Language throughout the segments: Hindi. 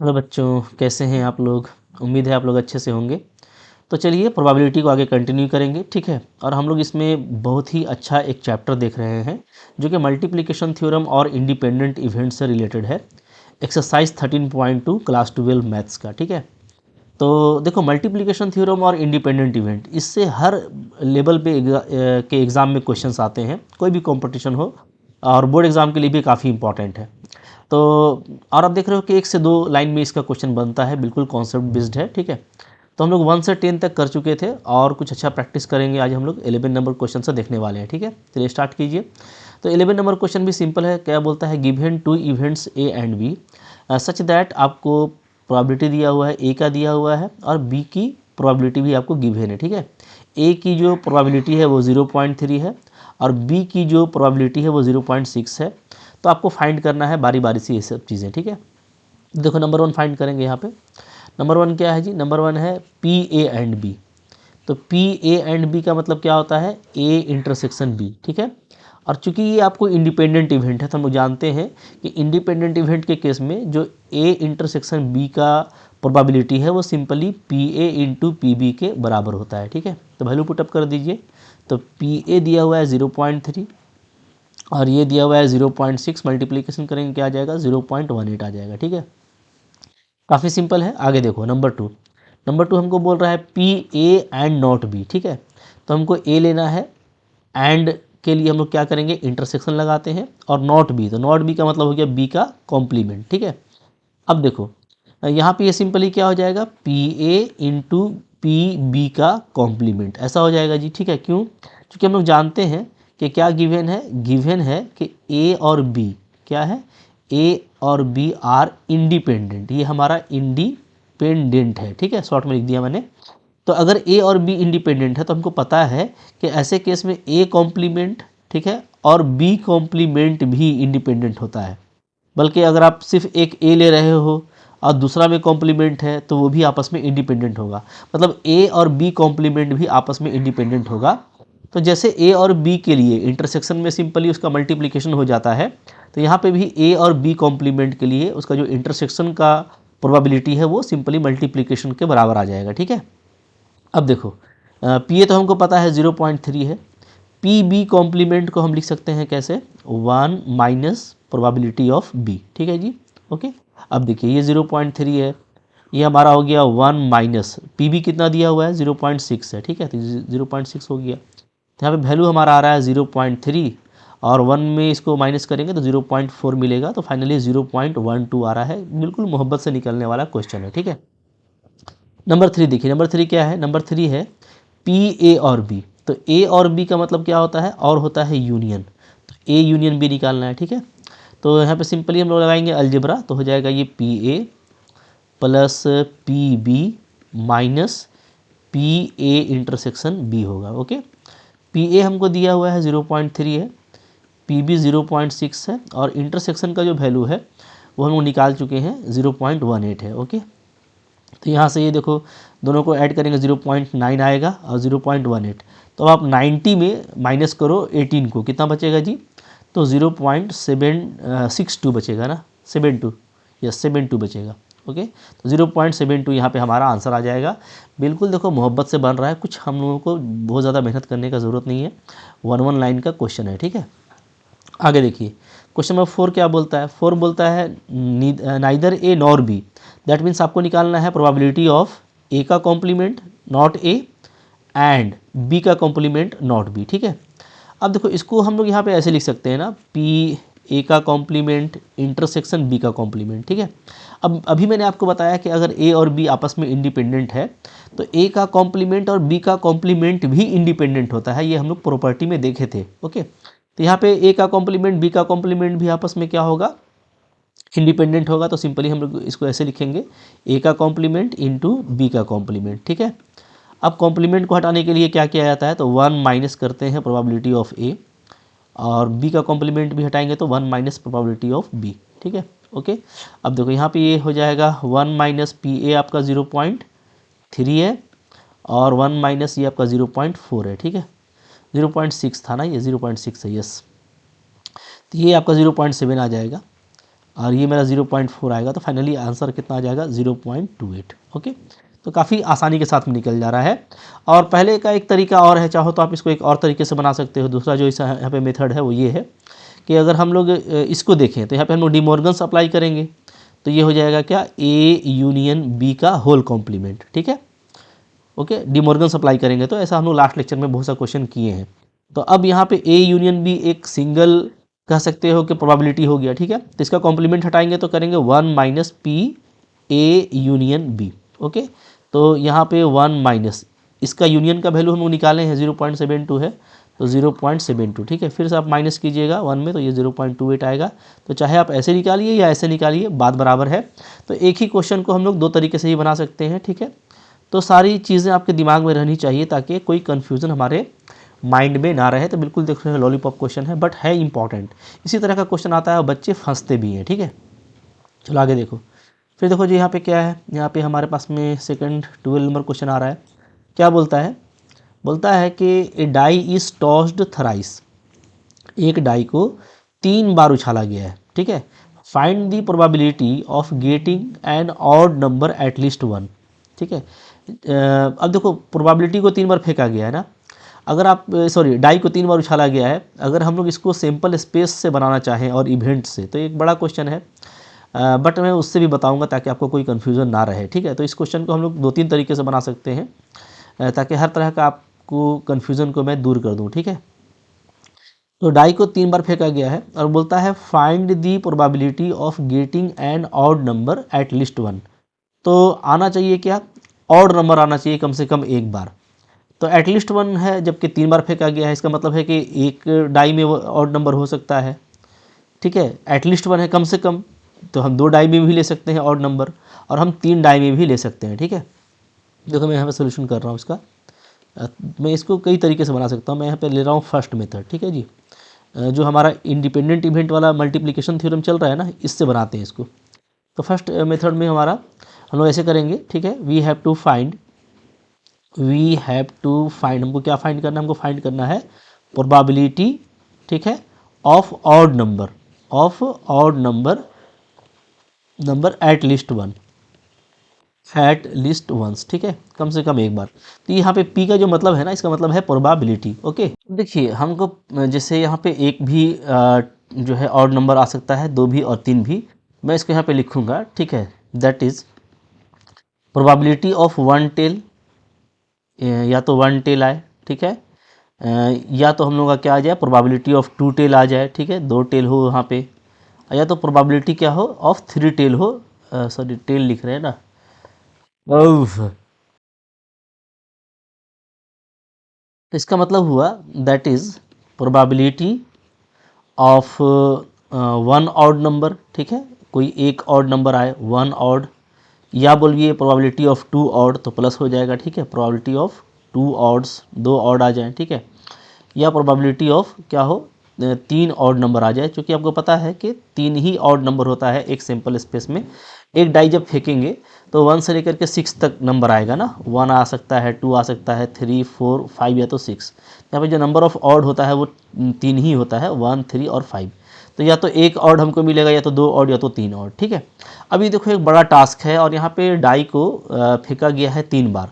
हेलो बच्चों, कैसे हैं आप लोग। उम्मीद है आप लोग अच्छे से होंगे। तो चलिए प्रोबेबिलिटी को आगे कंटिन्यू करेंगे, ठीक है। और हम लोग इसमें बहुत ही अच्छा एक चैप्टर देख रहे हैं जो कि मल्टीप्लिकेशन थ्योरम और इंडिपेंडेंट इवेंट से रिलेटेड है। एक्सरसाइज 13.2 क्लास 12 मैथ्स का, ठीक है। तो देखो, मल्टीप्लिकेशन थ्योरम और इंडिपेंडेंट इवेंट, इससे हर लेवल पे के एग्ज़ाम में क्वेश्चंस आते हैं, कोई भी कंपटीशन हो, और बोर्ड एग्ज़ाम के लिए भी काफ़ी इंपॉर्टेंट है। तो और आप देख रहे हो कि 1 से 2 लाइन में इसका क्वेश्चन बनता है, बिल्कुल कॉन्सेप्ट बेस्ड है, ठीक है। तो हम लोग 1 से 10 तक कर चुके थे और कुछ अच्छा प्रैक्टिस करेंगे। आज हम लोग 11 नंबर क्वेश्चन से देखने वाले हैं, ठीक है। चलिए स्टार्ट कीजिए। तो 11 नंबर क्वेश्चन भी सिंपल है। क्या बोलता है, given 2 events A and B such that, आपको प्रोबेबिलिटी दिया हुआ है, ए का दिया हुआ है और बी की प्रोबेबिलिटी भी आपको गिवन है, ठीक है। ए की जो प्रोबेबिलिटी है वो 0.3 है और बी की जो प्रोबेबिलिटी है वो 0.6 है। तो आपको फाइंड करना है बारी बारी से ये सब चीज़ें, ठीक है। देखो, नंबर 1 फाइंड करेंगे यहाँ पे। नंबर 1 क्या है जी? नंबर 1 है पी ए एंड बी। तो पी ए एंड बी का मतलब क्या होता है? ए इंटरसेक्शन बी, ठीक है। और चूंकि ये आपको इंडिपेंडेंट इवेंट है, तो हम लोग जानते हैं कि इंडिपेंडेंट इवेंट के केस में जो ए इंटरसेक्शन बी का प्रोबेबिलिटी है वो simply P A into P B के बराबर होता है, ठीक है। तो वैल्यू पुटअप कर दीजिए। तो पी ए दिया हुआ है 0.3 और ये दिया हुआ है 0.6, मल्टीप्लिकेशन करेंगे क्या आ जाएगा? 0.18 आ जाएगा, ठीक है। काफ़ी सिंपल है। आगे देखो, नंबर 2 हमको बोल रहा है P A and not B, ठीक है। तो हमको ए लेना है, एंड के लिए हम लोग क्या करेंगे? इंटरसेक्शन लगाते हैं। और नॉट बी, तो नॉट बी का मतलब हो गया बी का कॉम्प्लीमेंट, ठीक है। अब देखो, यहाँ पे ये सिंपली क्या हो जाएगा? P A into P B का कॉम्प्लीमेंट, ऐसा हो जाएगा जी, ठीक है। क्यों? क्योंकि हम लोग जानते हैं कि क्या गिवन है? गिवन है कि ए और बी क्या है? ए और बी आर इंडिपेंडेंट। ये हमारा इंडिपेंडेंट है, ठीक है, शॉर्ट में लिख दिया मैंने। तो अगर ए और बी इंडिपेंडेंट है तो हमको पता है कि ऐसे केस में ए कॉम्प्लीमेंट, ठीक है, और बी कॉम्प्लीमेंट भी इंडिपेंडेंट होता है। बल्कि अगर आप सिर्फ एक ए ले रहे हो और दूसरा में कॉम्प्लीमेंट है तो वो भी आपस में इंडिपेंडेंट होगा। मतलब ए और बी कॉम्प्लीमेंट भी आपस में इंडिपेंडेंट होगा। तो जैसे ए और बी के लिए इंटरसेक्शन में सिंपली उसका मल्टीप्लिकेशन हो जाता है, तो यहाँ पे भी ए और बी कॉम्प्लीमेंट के लिए उसका जो इंटरसेक्शन का प्रोबेबिलिटी है वो सिंपली मल्टीप्लिकेशन के बराबर आ जाएगा, ठीक है। अब देखो, पी ए तो हमको पता है 0.3 है। पी बी कॉम्प्लीमेंट को हम लिख सकते हैं कैसे? 1 माइनस प्रोबेबिलिटी ऑफ बी, ठीक है जी, ओके। अब देखिए, ये 0.3 है, ये हमारा हो गया 1 माइनस पी बी कितना दिया हुआ है? 0.6 है, ठीक है। तो 0.6 हो गया। तो यहाँ पे वैल्यू हमारा आ रहा है 0.3 और 1 में इसको माइनस करेंगे तो 0.4 मिलेगा। तो फाइनली 0.12 आ रहा है। बिल्कुल मोहब्बत से निकलने वाला क्वेश्चन है, ठीक है। नंबर 3 देखिए, नंबर 3 क्या है? नंबर 3 है पी ए और बी। तो ए और बी का मतलब क्या होता है? और होता है यूनियन। तो ए यूनियन बी निकालना है, ठीक है। तो यहाँ पे सिंपली हम लोग लगाएंगे अलजेब्रा, तो हो जाएगा ये P A plus P B minus P A intersection B होगा, ओके। पी ए हमको दिया हुआ है 0.3 है, पी बी 0.6 है और इंटरसेक्शन का जो वैल्यू है वो हम लोग निकाल चुके हैं 0.18 है, ओके। तो यहाँ से ये देखो, दोनों को ऐड करेंगे 0.9 आएगा और 0.18। तो अब आप 90 में माइनस करो 18 को, कितना बचेगा जी? तो 0.762 बचेगा ना, 72, यस 72 बचेगा, ओके। तो 0.72 यहाँ पे हमारा आंसर आ जाएगा। बिल्कुल देखो, मोहब्बत से बन रहा है, कुछ हम लोगों को बहुत ज़्यादा मेहनत करने का ज़रूरत नहीं है। 1 लाइन का क्वेश्चन है, ठीक है। आगे देखिए, क्वेश्चन नंबर 4 क्या बोलता है? 4 बोलता है neither A nor B. That means आपको निकालना है प्रोबेबिलिटी ऑफ ए का complement not A and B का कॉम्प्लीमेंट नॉट बी, ठीक है। अब देखो, इसको हम लोग यहाँ पे ऐसे लिख सकते हैं ना, पी ए का कॉम्प्लीमेंट इंटरसेक्शन बी का कॉम्प्लीमेंट, ठीक है। अब अभी मैंने आपको बताया कि अगर ए और बी आपस में इंडिपेंडेंट है तो ए का कॉम्प्लीमेंट और बी का कॉम्प्लीमेंट भी इंडिपेंडेंट होता है। ये हम लोग प्रॉपर्टी में देखे थे, ओके। तो यहाँ पे ए का कॉम्प्लीमेंट बी का कॉम्प्लीमेंट भी आपस में क्या होगा? इंडिपेंडेंट होगा। तो सिंपली हम लोग इसको ऐसे लिखेंगे, ए का कॉम्प्लीमेंट इंटू बी का कॉम्प्लीमेंट, ठीक है। अब कॉम्प्लीमेंट को हटाने के लिए क्या किया जाता है? तो 1 माइनस करते हैं प्रोबेबिलिटी ऑफ ए और बी का कॉम्प्लीमेंट भी हटाएंगे तो 1 माइनस प्रोबेबिलिटी ऑफ बी, ठीक है, ओके। अब देखो, यहाँ पे ये हो जाएगा 1 माइनस पी ए आपका 0.3 है और 1 माइनस ये आपका 0.4 है, ठीक है। 0.6 था ना, ये 0.6 है, यस। तो ये आपका 0.7 आ जाएगा। और ये मेरा 0.4 आएगा, तो फाइनली आंसर कितना आ जाएगा 0.28। ओके, तो काफ़ी आसानी के साथ में निकल जा रहा है। और पहले का एक तरीका और है, चाहो तो आप इसको एक और तरीके से बना सकते हो। दूसरा जो इस यहाँ पे मेथड है वो ये है कि अगर हम लोग इसको देखें तो यहाँ पे हम लोग डिमॉर्गन्स अप्लाई करेंगे, तो ये हो जाएगा क्या, ए यूनियन बी का होल कॉम्प्लीमेंट। ठीक है, ओके, डिमॉर्गन्स अप्लाई करेंगे, तो ऐसा हम लोग लास्ट लेक्चर में बहुत सा क्वेश्चन किए हैं। तो अब यहाँ पे ए यूनियन बी एक सिंगल कह सकते हो कि प्रोबेबिलिटी हो गया। ठीक है, तो इसका कॉम्प्लीमेंट हटाएंगे तो करेंगे 1 minus P A union B. Okay, तो यहाँ पे 1 माइनस इसका यूनियन का वैल्यू हम लोग निकाले हैं 0.72 है, तो 0.72। ठीक है, फिर से आप माइनस कीजिएगा 1 में, तो ये 0.28 आएगा। तो चाहे आप ऐसे निकालिए या ऐसे निकालिए, बात बराबर है। तो एक ही क्वेश्चन को हम लोग दो तरीके से ही बना सकते हैं। ठीक है, तो सारी चीज़ें आपके दिमाग में रहनी चाहिए ताकि कोई कन्फ्यूज़न हमारे माइंड में ना रहे। तो बिल्कुल देख रहे हैं लॉलीपॉप क्वेश्चन है, बट है इंपॉर्टेंट। इसी तरह का क्वेश्चन आता है, बच्चे फंसते भी हैं। ठीक है, चलो आगे देखो। फिर देखो जी, यहाँ पे क्या है, यहाँ पे हमारे पास में सेकंड 12 नंबर क्वेश्चन आ रहा है। क्या बोलता है, बोलता है कि ए डाई इज टॉस्ड थराइस, एक डाई को 3 बार उछाला गया है। ठीक है, find the probability of getting an odd number at least 1। ठीक है, अब देखो प्रोबेबिलिटी को 3 बार फेंका गया है ना, अगर आप सॉरी डाई को 3 बार उछाला गया है, अगर हम लोग इसको सैम्पल स्पेस से बनाना चाहें और इवेंट से, तो एक बड़ा क्वेश्चन है, बट मैं उससे भी बताऊंगा ताकि आपको कोई कन्फ्यूज़न ना रहे। ठीक है, तो इस क्वेश्चन को हम लोग 2-3 तरीके से बना सकते हैं, ताकि हर तरह का आपको कन्फ्यूज़न को मैं दूर कर दूँ। ठीक है, तो डाई को 3 बार फेंका गया है और बोलता है find the probability of getting an odd number at least 1। तो आना चाहिए क्या, ऑड नंबर आना चाहिए कम से कम एक बार। तो एटलीस्ट 1 है, जबकि 3 बार फेंका गया है, इसका मतलब है कि एक डाई में वो ऑड नंबर हो सकता है। ठीक है, एटलीस्ट 1 है कम से कम, तो हम 2 डाई में भी ले सकते हैं ऑड नंबर, और हम 3 डाई में भी ले सकते हैं। ठीक है, देखो मैं यहाँ पे सोल्यूशन कर रहा हूँ इसका। मैं इसको कई तरीके से बना सकता हूँ। मैं यहाँ पे ले रहा हूँ फर्स्ट मेथड। ठीक है जी, जो हमारा इंडिपेंडेंट इवेंट वाला मल्टीप्लिकेशन थ्योरम चल रहा है ना, इससे बनाते हैं इसको। तो फर्स्ट मेथड में हमारा हम लोग ऐसे करेंगे। ठीक है, वी हैव टू फाइंड हमको क्या फाइंड करना है, हमको फाइंड करना है प्रोबेबिलिटी। ठीक है, of odd number at least 1, at least once. ठीक है, कम से कम एक बार। तो यहाँ पे पी का जो मतलब है ना, इसका मतलब है प्रोबेबिलिटी। ओके, देखिए हमको जैसे यहाँ पे एक भी जो है ऑड नंबर आ सकता है, 2 भी और 3 भी। मैं इसको यहाँ पे लिखूँगा। ठीक है, that is probability of 1 tail, या तो 1 टेल आए। ठीक है, या तो हम लोग का क्या आ जाए, प्रोबेबिलिटी ऑफ 2 टेल आ जाए। ठीक है, 2 टेल हो वहाँ पे, या तो प्रोबेबिलिटी क्या हो, ऑफ 3 टेल हो। सॉरी टेल लिख रहे हैं ना, उफ। तो इसका मतलब हुआ that is probability of 1 odd number. ठीक है, कोई एक ऑड नंबर आए, 1 ऑड, या बोलिए प्रोबेबिलिटी ऑफ 2 ऑड, तो प्लस हो जाएगा। ठीक है, प्रोबेबिलिटी ऑफ 2 ऑड्स, 2 ऑड आ जाए। ठीक है, या प्रोबेबिलिटी ऑफ क्या हो, 3 ऑड नंबर आ जाए, क्योंकि आपको पता है कि 3 ही ऑड नंबर होता है एक सैम्पल स्पेस में। एक डाई जब फेंकेंगे तो 1 से लेकर के 6 तक नंबर आएगा ना, 1 आ सकता है, 2 आ सकता है, 3, 4, 5 या तो 6। यहाँ पे जो नंबर ऑफ ऑड होता है वो 3 ही होता है, 1, 3 और 5। तो या तो एक ऑड हमको मिलेगा, या तो 2 ऑड, या तो 3 ऑड। ठीक है, अभी देखो एक बड़ा टास्क है, और यहाँ पे डाई को फेंका गया है 3 बार।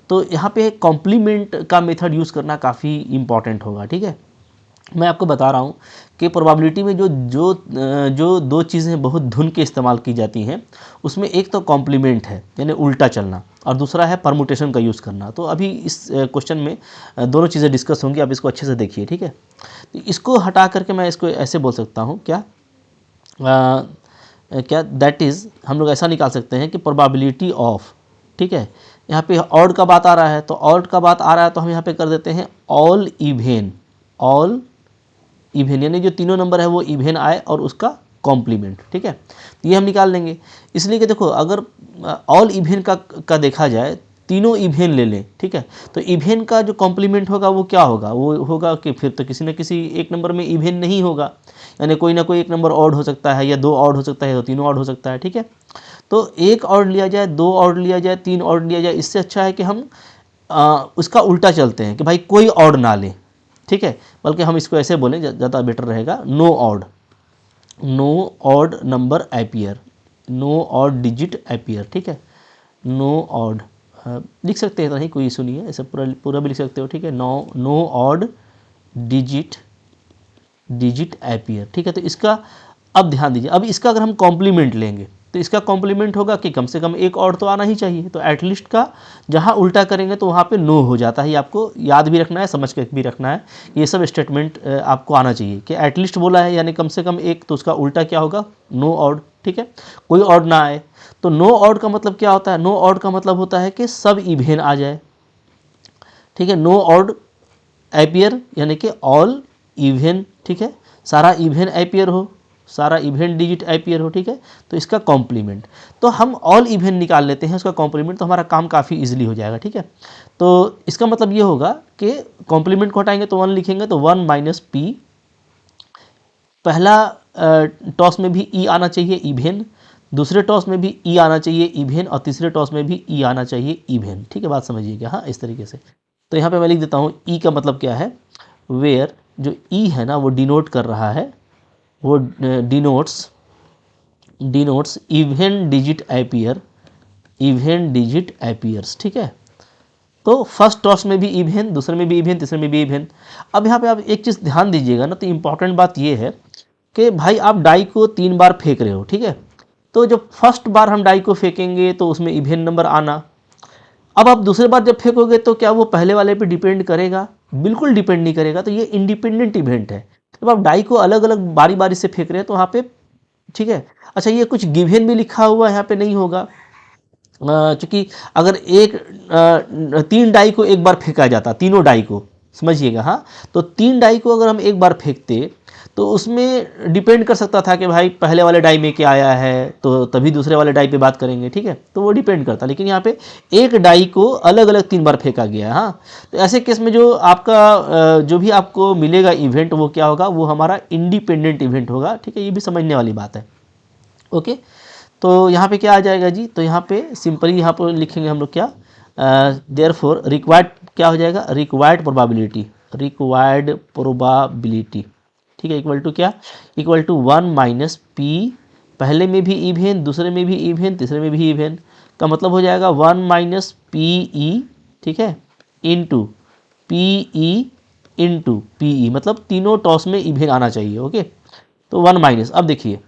तो यहाँ पे कॉम्प्लीमेंट का मेथड यूज़ करना काफ़ी इंपॉर्टेंट होगा। ठीक है, मैं आपको बता रहा हूँ कि प्रोबेबिलिटी में जो 2 चीज़ें बहुत धुन के इस्तेमाल की जाती हैं, उसमें एक तो कॉम्प्लीमेंट है यानी उल्टा चलना, और दूसरा है परमुटेशन का यूज़ करना। तो अभी इस क्वेश्चन में दोनों चीज़ें डिस्कस होंगी, आप इसको अच्छे से देखिए। ठीक है, तो इसको हटा करके मैं इसको ऐसे बोल सकता हूँ, क्या दैट इज़ हम लोग ऐसा निकाल सकते हैं कि प्रोबेबिलिटी ऑफ, ठीक है, यहाँ पे ऑड का बात आ रहा है, तो ऑड का बात आ रहा है तो हम यहाँ पे कर देते हैं ऑल इवेन यानी जो तीनों नंबर है वो इवेन आए और उसका कॉम्प्लीमेंट। ठीक है, तो ये हम निकाल लेंगे। इसलिए कि देखो अगर ऑल इवेन का देखा जाए, तीनों इवेन ले लें। ठीक है, तो इवेन का जो कॉम्प्लीमेंट होगा वो क्या होगा, वो होगा कि फिर तो किसी न किसी एक नंबर में इवेन नहीं होगा, यानी कोई ना कोई एक नंबर ऑड हो सकता है, या 2 ऑड हो सकता है, या 3 ऑड हो सकता है। ठीक है, तो 1 ऑड लिया जाए, 2 ऑड लिया जाए, 3 ऑड लिया जाए, इससे अच्छा है कि हम उसका उल्टा चलते हैं कि भाई कोई ऑड ना ले। ठीक है, बल्कि हम इसको ऐसे बोलें, ज़्यादा बेटर रहेगा, no odd. No odd number appear, no odd digit appear, ठीक है, नो ऑड लिख सकते हैं, नहीं कोई इशू नहीं है, ऐसा पूरा पूरा भी लिख सकते हो, ठीक है, नो ऑड डिजिट अपीयर, ठीक है। तो इसका अब ध्यान दीजिए, अब इसका अगर हम कॉम्प्लीमेंट लेंगे तो इसका कॉम्प्लीमेंट होगा कि कम से कम एक और तो आना ही चाहिए, तो एटलीस्ट का जहाँ उल्टा करेंगे तो वहाँ पे नो हो जाता है। ये आपको याद भी रखना है, समझ के भी रखना है, ये सब स्टेटमेंट आपको आना चाहिए कि एटलीस्ट बोला है यानी कम से कम एक, तो उसका उल्टा क्या होगा, नो ऑड, ठीक है, कोई ऑड ना आए। तो नो ऑड का मतलब क्या होता है, नो ऑड का मतलब होता है कि सब इवेन आ जाए, ठीक है, नो ऑड अपीयर यानी कि ऑल इवेन, ठीक है, सारा इवेन अपीयर हो, सारा इवेंट डिजिट अपीयर हो, ठीक है। तो इसका कॉम्प्लीमेंट, तो हम ऑल इवेंट निकाल लेते हैं उसका कॉम्प्लीमेंट, तो हमारा काम काफ़ी इजीली हो जाएगा, ठीक है। तो इसका मतलब ये होगा कि कॉम्प्लीमेंट को हटाएंगे तो 1 लिखेंगे, तो 1 माइनस पी, पहला टॉस में भी ई आना चाहिए इवेन, दूसरे टॉस में भी ई आना चाहिए इवेन, और तीसरे टॉस में भी ई आना चाहिए इवेन, ठीक है, बात समझिएगा, हाँ, इस तरीके से। तो यहाँ पे मैं लिख देता हूँ ई का मतलब क्या है, वेयर जो ई है ना वो डिनोट कर रहा है, वो denotes even digit appear, even digit appears, ठीक है। तो फर्स्ट टॉस में भी इवेन, दूसरे में भी इवेन, तीसरे में भी इवेन। अब यहाँ पे आप एक चीज़ ध्यान दीजिएगा ना, तो इंपॉर्टेंट बात ये है कि भाई आप डाई को 3 बार फेंक रहे हो, ठीक है। तो जब फर्स्ट बार हम डाई को फेंकेंगे तो उसमें इवेन नंबर आना, अब आप दूसरे बार जब फेंकोगे तो क्या वो पहले वाले पे डिपेंड करेगा, बिल्कुल डिपेंड नहीं करेगा। तो ये इंडिपेंडेंट इवेंट है, जब आप डाई को अलग अलग बारी बारी से फेंक रहे हैं तो वहाँ पे, ठीक है। अच्छा, ये कुछ गिवन भी लिखा हुआ यहाँ पे नहीं होगा, चूँकि अगर एक 3 डाई को एक बार फेंका जाता, तीनों डाई को, समझिएगा, हाँ, तो 3 डाई को अगर हम एक बार फेंकते तो उसमें डिपेंड कर सकता था कि भाई पहले वाले डाई में क्या आया है, तो तभी दूसरे वाले डाई पे बात करेंगे, ठीक है, तो वो डिपेंड करता। लेकिन यहाँ पे एक डाई को अलग अलग 3 बार फेंका गया है, हाँ। तो ऐसे केस में जो आपका जो भी आपको मिलेगा इवेंट वो क्या होगा, वो हमारा इंडिपेंडेंट इवेंट होगा, ठीक है, ये भी समझने वाली बात है, ओके। तो यहाँ पे क्या आ जाएगा जी, तो यहाँ पे सिंपली यहाँ पर लिखेंगे हम लोग क्या, देयरफॉर रिक्वायर्ड क्या हो जाएगा, रिक्वायर्ड प्रोबेबिलिटी, रिक्वायर्ड प्रोबेबिलिटी, ठीक है, इक्वल टू क्या, इक्वल टू 1 माइनस पी, पहले में भी इवेन, दूसरे में भी इवेन, तीसरे में भी इवेन, का मतलब हो जाएगा 1 माइनस पी ई, ठीक है, into P E into P E, मतलब तीनों टॉस में इवेन आना चाहिए, ओके। तो 1 माइनस, अब देखिए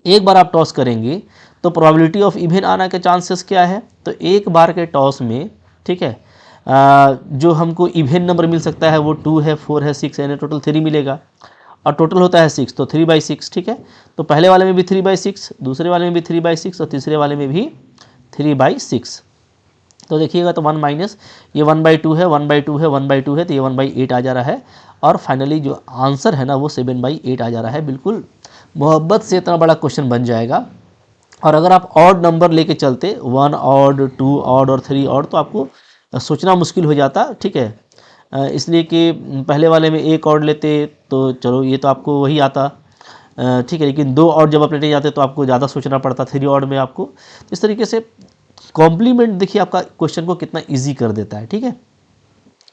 एक बार आप टॉस करेंगे तो प्रोबेबिलिटी ऑफ इवेन आना के चांसेस क्या है, तो एक बार के टॉस में, ठीक है, जो हमको इवेन नंबर मिल सकता है वो 2 है, 4 है, 6 है, यानी टोटल 3 मिलेगा, और टोटल होता है 6, तो 3/6, ठीक है। तो पहले वाले में भी 3/6, दूसरे वाले में भी 3/6, और तीसरे वाले में भी 3/6। तो देखिएगा तो 1 माइनस ये 1/2 है, 1/2 है, 1/2 है, तो ये 1/8 आ जा रहा है, और फाइनली जो आंसर है ना वो 7/8 आ जा रहा है। बिल्कुल मोहब्बत से इतना बड़ा क्वेश्चन बन जाएगा। और अगर आप ऑड नंबर लेके चलते, 1 ऑड, 2 ऑड और 3 ऑड, तो आपको सोचना मुश्किल हो जाता, ठीक है, इसलिए कि पहले वाले में एक ऑड लेते तो चलो ये तो आपको वही आता, ठीक है, लेकिन 2 ऑड जब आप लेने जाते तो आपको ज़्यादा सोचना पड़ता, 3 ऑड में आपको। इस तरीके से कॉम्प्लीमेंट देखिए आपका क्वेश्चन को कितना ईजी कर देता है, ठीक है,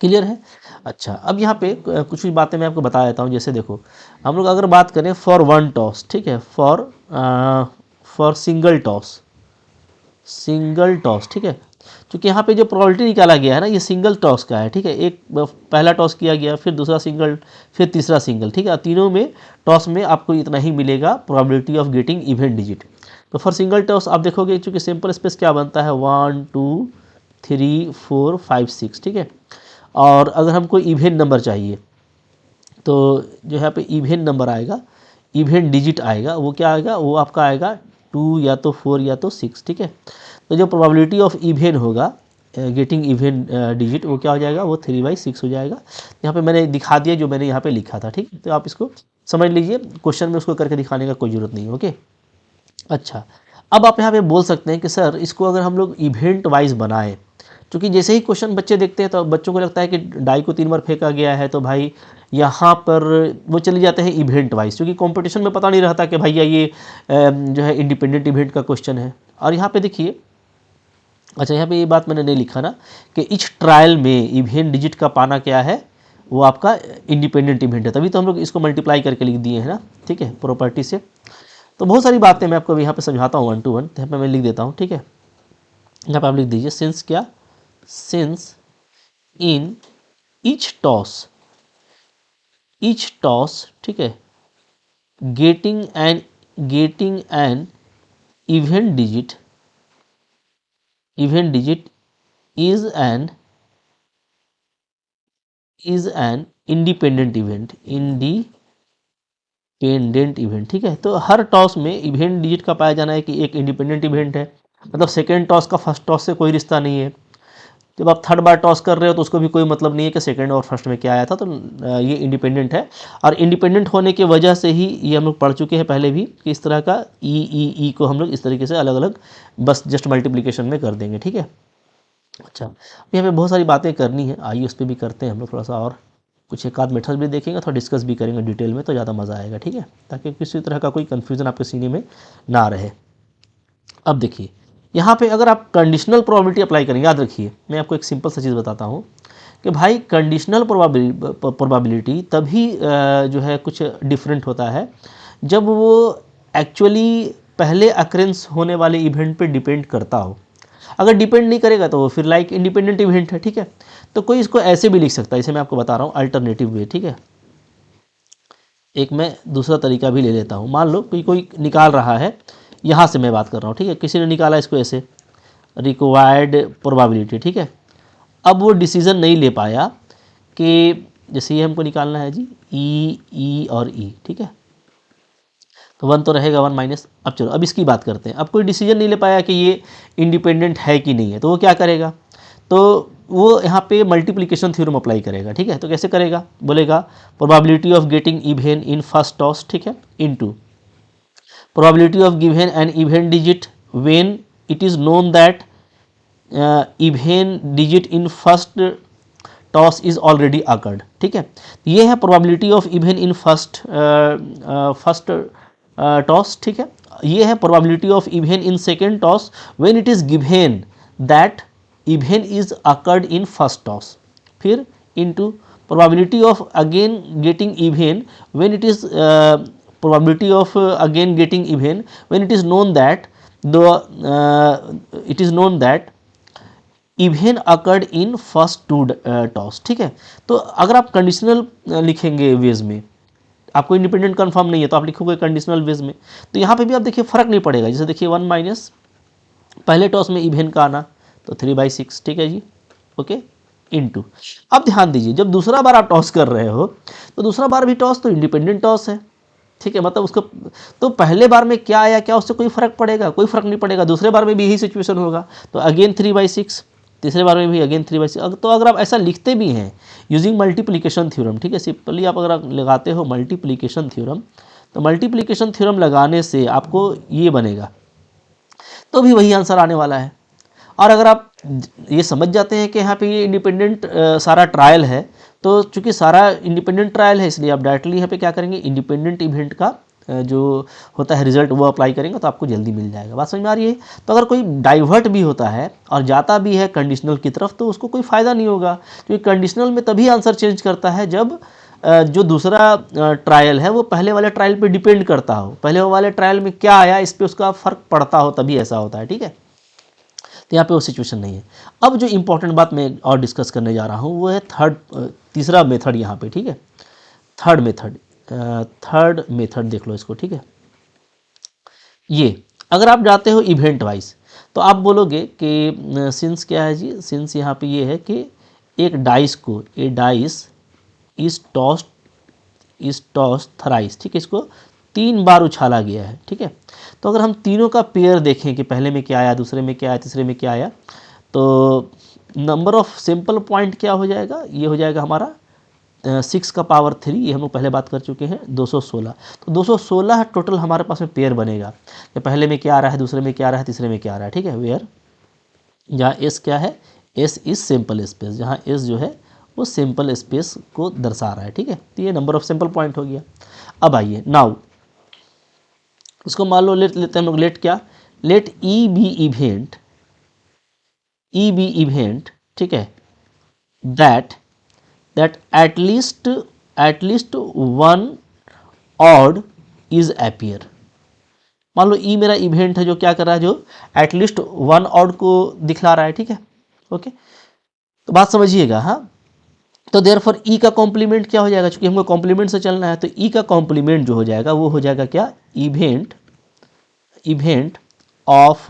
क्लियर है। अच्छा, अब यहाँ पे कुछ भी बातें मैं आपको बता देता हूँ। जैसे देखो, हम लोग अगर बात करें फॉर 1 टॉस, ठीक है, for single toss, single toss, ठीक है, क्योंकि यहाँ पे जो प्रोबेबिलिटी निकाला गया है ना ये सिंगल टॉस का है, ठीक है, एक पहला टॉस किया गया, फिर दूसरा सिंगल, फिर तीसरा सिंगल, ठीक है, तीनों में टॉस में आपको इतना ही मिलेगा probability of getting event digit. तो फॉर सिंगल टॉस आप देखोगे चूँकि सिंपल स्पेस क्या बनता है, 1 2 3 4 5 6, ठीक है। और अगर हमको इवेंट नंबर चाहिए तो जो यहाँ पे इवेंट नंबर आएगा, इवेंट डिजिट आएगा, वो क्या आएगा, वो आपका आएगा 2 या तो 4 या तो 6, ठीक है। तो जो प्रोबेबिलिटी ऑफ इवेंट होगा गेटिंग इवेंट डिजिट, वो क्या हो जाएगा, वो 3/6 हो जाएगा। यहाँ पे मैंने दिखा दिया जो मैंने यहाँ पे लिखा था, ठीक है, तो आप इसको समझ लीजिए, क्वेश्चन में उसको करके दिखाने का कोई ज़रूरत नहीं है, ओके। अच्छा, अब आप यहाँ पे बोल सकते हैं कि सर इसको अगर हम लोग इवेंट वाइज बनाएं, क्योंकि जैसे ही क्वेश्चन बच्चे देखते हैं तो बच्चों को लगता है कि डाई को 3 बार फेंका गया है, तो भाई यहाँ पर वो चले जाते हैं इवेंट वाइज, क्योंकि कंपटीशन में पता नहीं रहता कि भैया ये जो है इंडिपेंडेंट इवेंट का क्वेश्चन है। और यहाँ पे देखिए, अच्छा यहाँ पे ये बात मैंने नहीं लिखा ना कि इच ट्रायल में इवेंट डिजिट का पाना क्या है, वो आपका इंडिपेंडेंट इवेंट है, तभी तो हम लोग इसको मल्टीप्लाई करके लिख दिए हैं ना, ठीक है, प्रॉपर्टी से। तो बहुत सारी बातें मैं आपको यहाँ पे समझाता हूँ 1 to 1, तो यहाँ पे मैं लिख देता हूँ, ठीक है। यहाँ पे आप लिख दीजिए सिंस क्या, सिंस इन ईच टॉस, ठीक है, getting an event digit is an independent event, ठीक है। तो हर टॉस में इवेंट डिजिट का पाया जाना है कि एक इंडिपेंडेंट इवेंट है, मतलब सेकेंड टॉस का फर्स्ट टॉस से कोई रिश्ता नहीं है। जब आप थर्ड बार टॉस कर रहे हो तो उसको भी कोई मतलब नहीं है कि सेकंड और फर्स्ट में क्या आया था, तो ये इंडिपेंडेंट है। और इंडिपेंडेंट होने की वजह से ही ये हम लोग पढ़ चुके हैं पहले भी कि इस तरह का ई को हम लोग इस तरीके से अलग अलग बस जस्ट मल्टीप्लिकेशन में कर देंगे, ठीक है। अच्छा, यहाँ पे बहुत सारी बातें करनी है, आइए उस पर भी करते हैं हम लोग थोड़ा सा, और कुछ एक आध मेथड भी देखेंगे, थोड़ा डिस्कस भी करेंगे डिटेल में, तो ज़्यादा मज़ा आएगा, ठीक है, ताकि किसी तरह का कोई कन्फ्यूज़न आपके सीने में ना रहे। अब देखिए यहाँ पे अगर आप कंडीशनल प्रोबेबिलिटी अप्लाई करेंगे, याद रखिए मैं आपको एक सिंपल सा चीज़ बताता हूँ कि भाई कंडीशनल प्रोबेबिलिटी तभी जो है कुछ डिफरेंट होता है जब वो एक्चुअली पहले अक्रेंस होने वाले इवेंट पे डिपेंड करता हो। अगर डिपेंड नहीं करेगा तो वो फिर लाइक इंडिपेंडेंट इवेंट है, ठीक है। तो कोई इसको ऐसे भी लिख सकता है, इसे मैं आपको बता रहा हूँ अल्टरनेटिव वे, ठीक है। एक मैं दूसरा तरीका भी ले लेता हूँ, मान लो कोई निकाल रहा है, यहाँ से मैं बात कर रहा हूँ, ठीक है, किसी ने निकाला इसको ऐसे रिक्वायर्ड प्रोबेबिलिटी, ठीक है। अब वो डिसीज़न नहीं ले पाया कि जैसे ये हमको निकालना है जी ई और ई, ठीक है, तो 1 तो रहेगा 1 माइनस। अब चलो अब इसकी बात करते हैं। अब कोई डिसीजन नहीं ले पाया कि ये इंडिपेंडेंट है कि नहीं है, तो वो क्या करेगा, तो वो यहाँ पे मल्टीप्लिकेशन थ्योरम अप्लाई करेगा, ठीक है। तो कैसे करेगा, बोलेगा probability of getting even in first toss, ठीक है, into probability of given an event digit when it is known that event digit in first toss is already occurred, ठीक है। ये है probability of even in first toss, ठीक है। ये है probability of even in second toss when it is given that even is occurred in first toss, फिर into probability of again getting even when it is probability of again getting even when it is known that event occurred in first two toss, ठीक है। तो अगर आप कंडीशनल लिखेंगे वेज में, आपको इंडिपेंडेंट कंफर्म नहीं है तो आप लिखोगे कंडीशनल वेज में, तो यहाँ पे भी आप देखिए फर्क नहीं पड़ेगा। जैसे देखिए 1 माइनस पहले टॉस में इवेंट का आना तो 3/6, ठीक है जी, ओके, इनटू। अब ध्यान दीजिए जब दूसरा बार आप टॉस कर रहे हो तो दूसरा बार भी टॉस तो इंडिपेंडेंट टॉस है, ठीक है, मतलब उसको तो पहले बार में क्या आया क्या उससे कोई फर्क पड़ेगा, कोई फर्क नहीं पड़ेगा। दूसरे बार में भी यही सिचुएशन होगा, तो अगेन 3/6, तीसरे बार में भी अगेन 3/6। तो अगर आप ऐसा लिखते भी हैं यूजिंग मल्टीप्लिकेशन थ्योरम, ठीक है, सिंपली आप अगर आप लगाते हो मल्टीप्लिकेशन थ्योरम, तो मल्टीप्लिकेशन थ्योरम लगाने से आपको ये बनेगा, तो भी वही आंसर आने वाला है। और अगर आप ये समझ जाते हैं कि यहाँ पे ये इंडिपेंडेंट सारा ट्रायल है, तो चूंकि सारा इंडिपेंडेंट ट्रायल है इसलिए आप डायरेक्टली यहाँ पे क्या करेंगे, इंडिपेंडेंट इवेंट का जो होता है रिजल्ट वो अप्लाई करेंगे तो आपको जल्दी मिल जाएगा। बात समझ में आ रही है। तो अगर कोई डाइवर्ट भी होता है और जाता भी है कंडीशनल की तरफ तो उसको कोई फ़ायदा नहीं होगा, क्योंकि कंडीशनल में तभी आंसर चेंज करता है जब जो दूसरा ट्रायल है वो पहले वाले ट्रायल पे डिपेंड करता हो, पहले वाले ट्रायल में क्या आया इस पर उसका फ़र्क पड़ता हो, तभी ऐसा होता है, ठीक है। तो यहाँ पे वो सिचुएशन नहीं है। अब जो इंपॉर्टेंट बात मैं और डिस्कस करने जा रहा हूँ वो है तीसरा मेथड यहाँ पे, ठीक है, थर्ड मेथड देख लो इसको, ठीक है। ये अगर आप जाते हो इवेंट वाइज तो आप बोलोगे कि सिंस क्या है जी, सिंस यहाँ पे ये है कि एक डाइस को इज टॉस्ड थराइस, ठीक है, इसको 3 बार उछाला गया है, ठीक है। तो अगर हम तीनों का पेयर देखें कि पहले में क्या आया, दूसरे में क्या आया, तीसरे में क्या आया, तो नंबर ऑफ सिंपल पॉइंट क्या हो जाएगा, ये हो जाएगा हमारा 6 का पावर 3, ये हम लोग पहले बात कर चुके हैं, 216। तो 216 टोटल हमारे पास में पेयर बनेगा कि पहले में क्या आ रहा है, दूसरे में क्या आ रहा है, तीसरे में क्या आ रहा है, ठीक है। वेयर जहाँ एस क्या है, एस इज सिंपल स्पेस, जहाँ एस जो है वो सिंपल स्पेस को दर्शा रहा है, ठीक है। तो ये नंबर ऑफ सिंपल पॉइंट हो गया। अब आइए नाउ इसको मान लो लेते हैं हम लोग, लेट क्या, लेट ई बी इवेंट, ठीक है, that that at least one odd is appear. मान लो ई मेरा इवेंट है जो क्या कर रहा है, जो एटलीस्ट वन ऑड को दिखला रहा है, ठीक है। ओके, तो बात समझिएगा। हाँ, तो देयरफॉर ई का कॉम्प्लीमेंट क्या हो जाएगा, चूंकि हमको कॉम्प्लीमेंट से चलना है, तो ई का कॉम्प्लीमेंट जो हो जाएगा वो हो जाएगा क्या, event of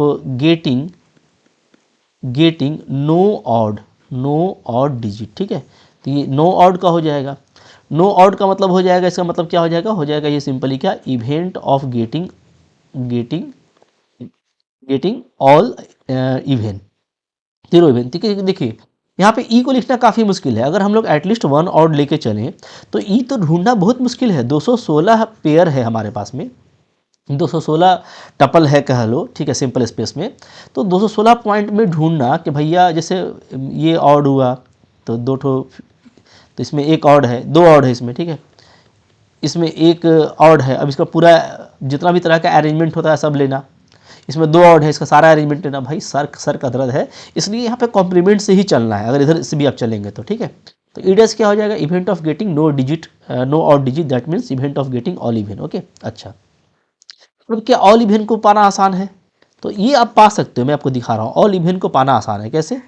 getting no odd digit, ठीक है। तो ये नो ऑड का हो जाएगा। नो ऑड का मतलब हो जाएगा, इसका मतलब क्या हो जाएगा ये सिंपली क्या, event of getting all even, zero even, ठीक है। देखिए यहाँ पे ई को लिखना काफ़ी मुश्किल है। अगर हम लोग एटलीस्ट वन ऑड लेके चलें तो ई तो ढूंढना बहुत मुश्किल है। 216 पेयर है हमारे पास में, 216 टपल है कह लो, ठीक है, सिंपल स्पेस में। तो 216 पॉइंट में ढूंढना कि भैया जैसे ये ऑड हुआ तो दो ठो, तो इसमें एक ऑड है, दो ऑड है इसमें, ठीक है, इसमें एक ऑड है। अब इसका पूरा जितना भी तरह का अरेंजमेंट होता है सब लेना, इसमें दो ऑड है, इसका सारा अरेंजमेंट लेना, भाई सर का दर्द है। इसलिए यहाँ पे कॉम्प्लीमेंट से ही चलना है, अगर इधर से भी आप चलेंगे तो, ठीक है। तो ईडेस क्या हो जाएगा, event of getting no odd digit, that means event of getting all even. Okay, अच्छा, अब क्या ऑल इवेन को पाना आसान है, तो ये आप पा सकते हो, मैं आपको दिखा रहा हूँ। ऑल इवेन को पाना आसान है कैसे,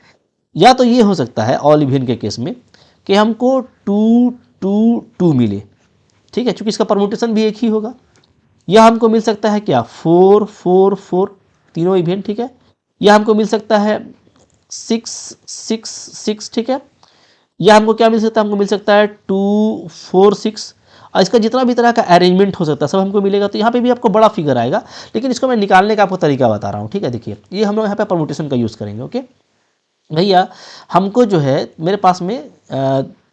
या तो ये हो सकता है ऑल इवेन के केस में कि हमको 2 2 2 मिले, ठीक है, चूंकि इसका परमुटेशन भी एक ही होगा। या हमको मिल सकता है क्या 4 4 4, तीनों इवेंट, ठीक है। या हमको मिल सकता है 6 6 6, ठीक है। या हमको क्या मिल सकता है, हमको मिल सकता है 2 4 6, और इसका जितना भी तरह का अरेंजमेंट हो सकता है सब हमको मिलेगा। तो यहाँ पे भी आपको बड़ा फिगर आएगा, लेकिन इसको मैं निकालने का आपको तरीका बता रहा हूँ, ठीक है। देखिए ये हम लोग यहाँ पे परमुटेशन का यूज़ करेंगे। ओके भैया, हमको जो है मेरे पास में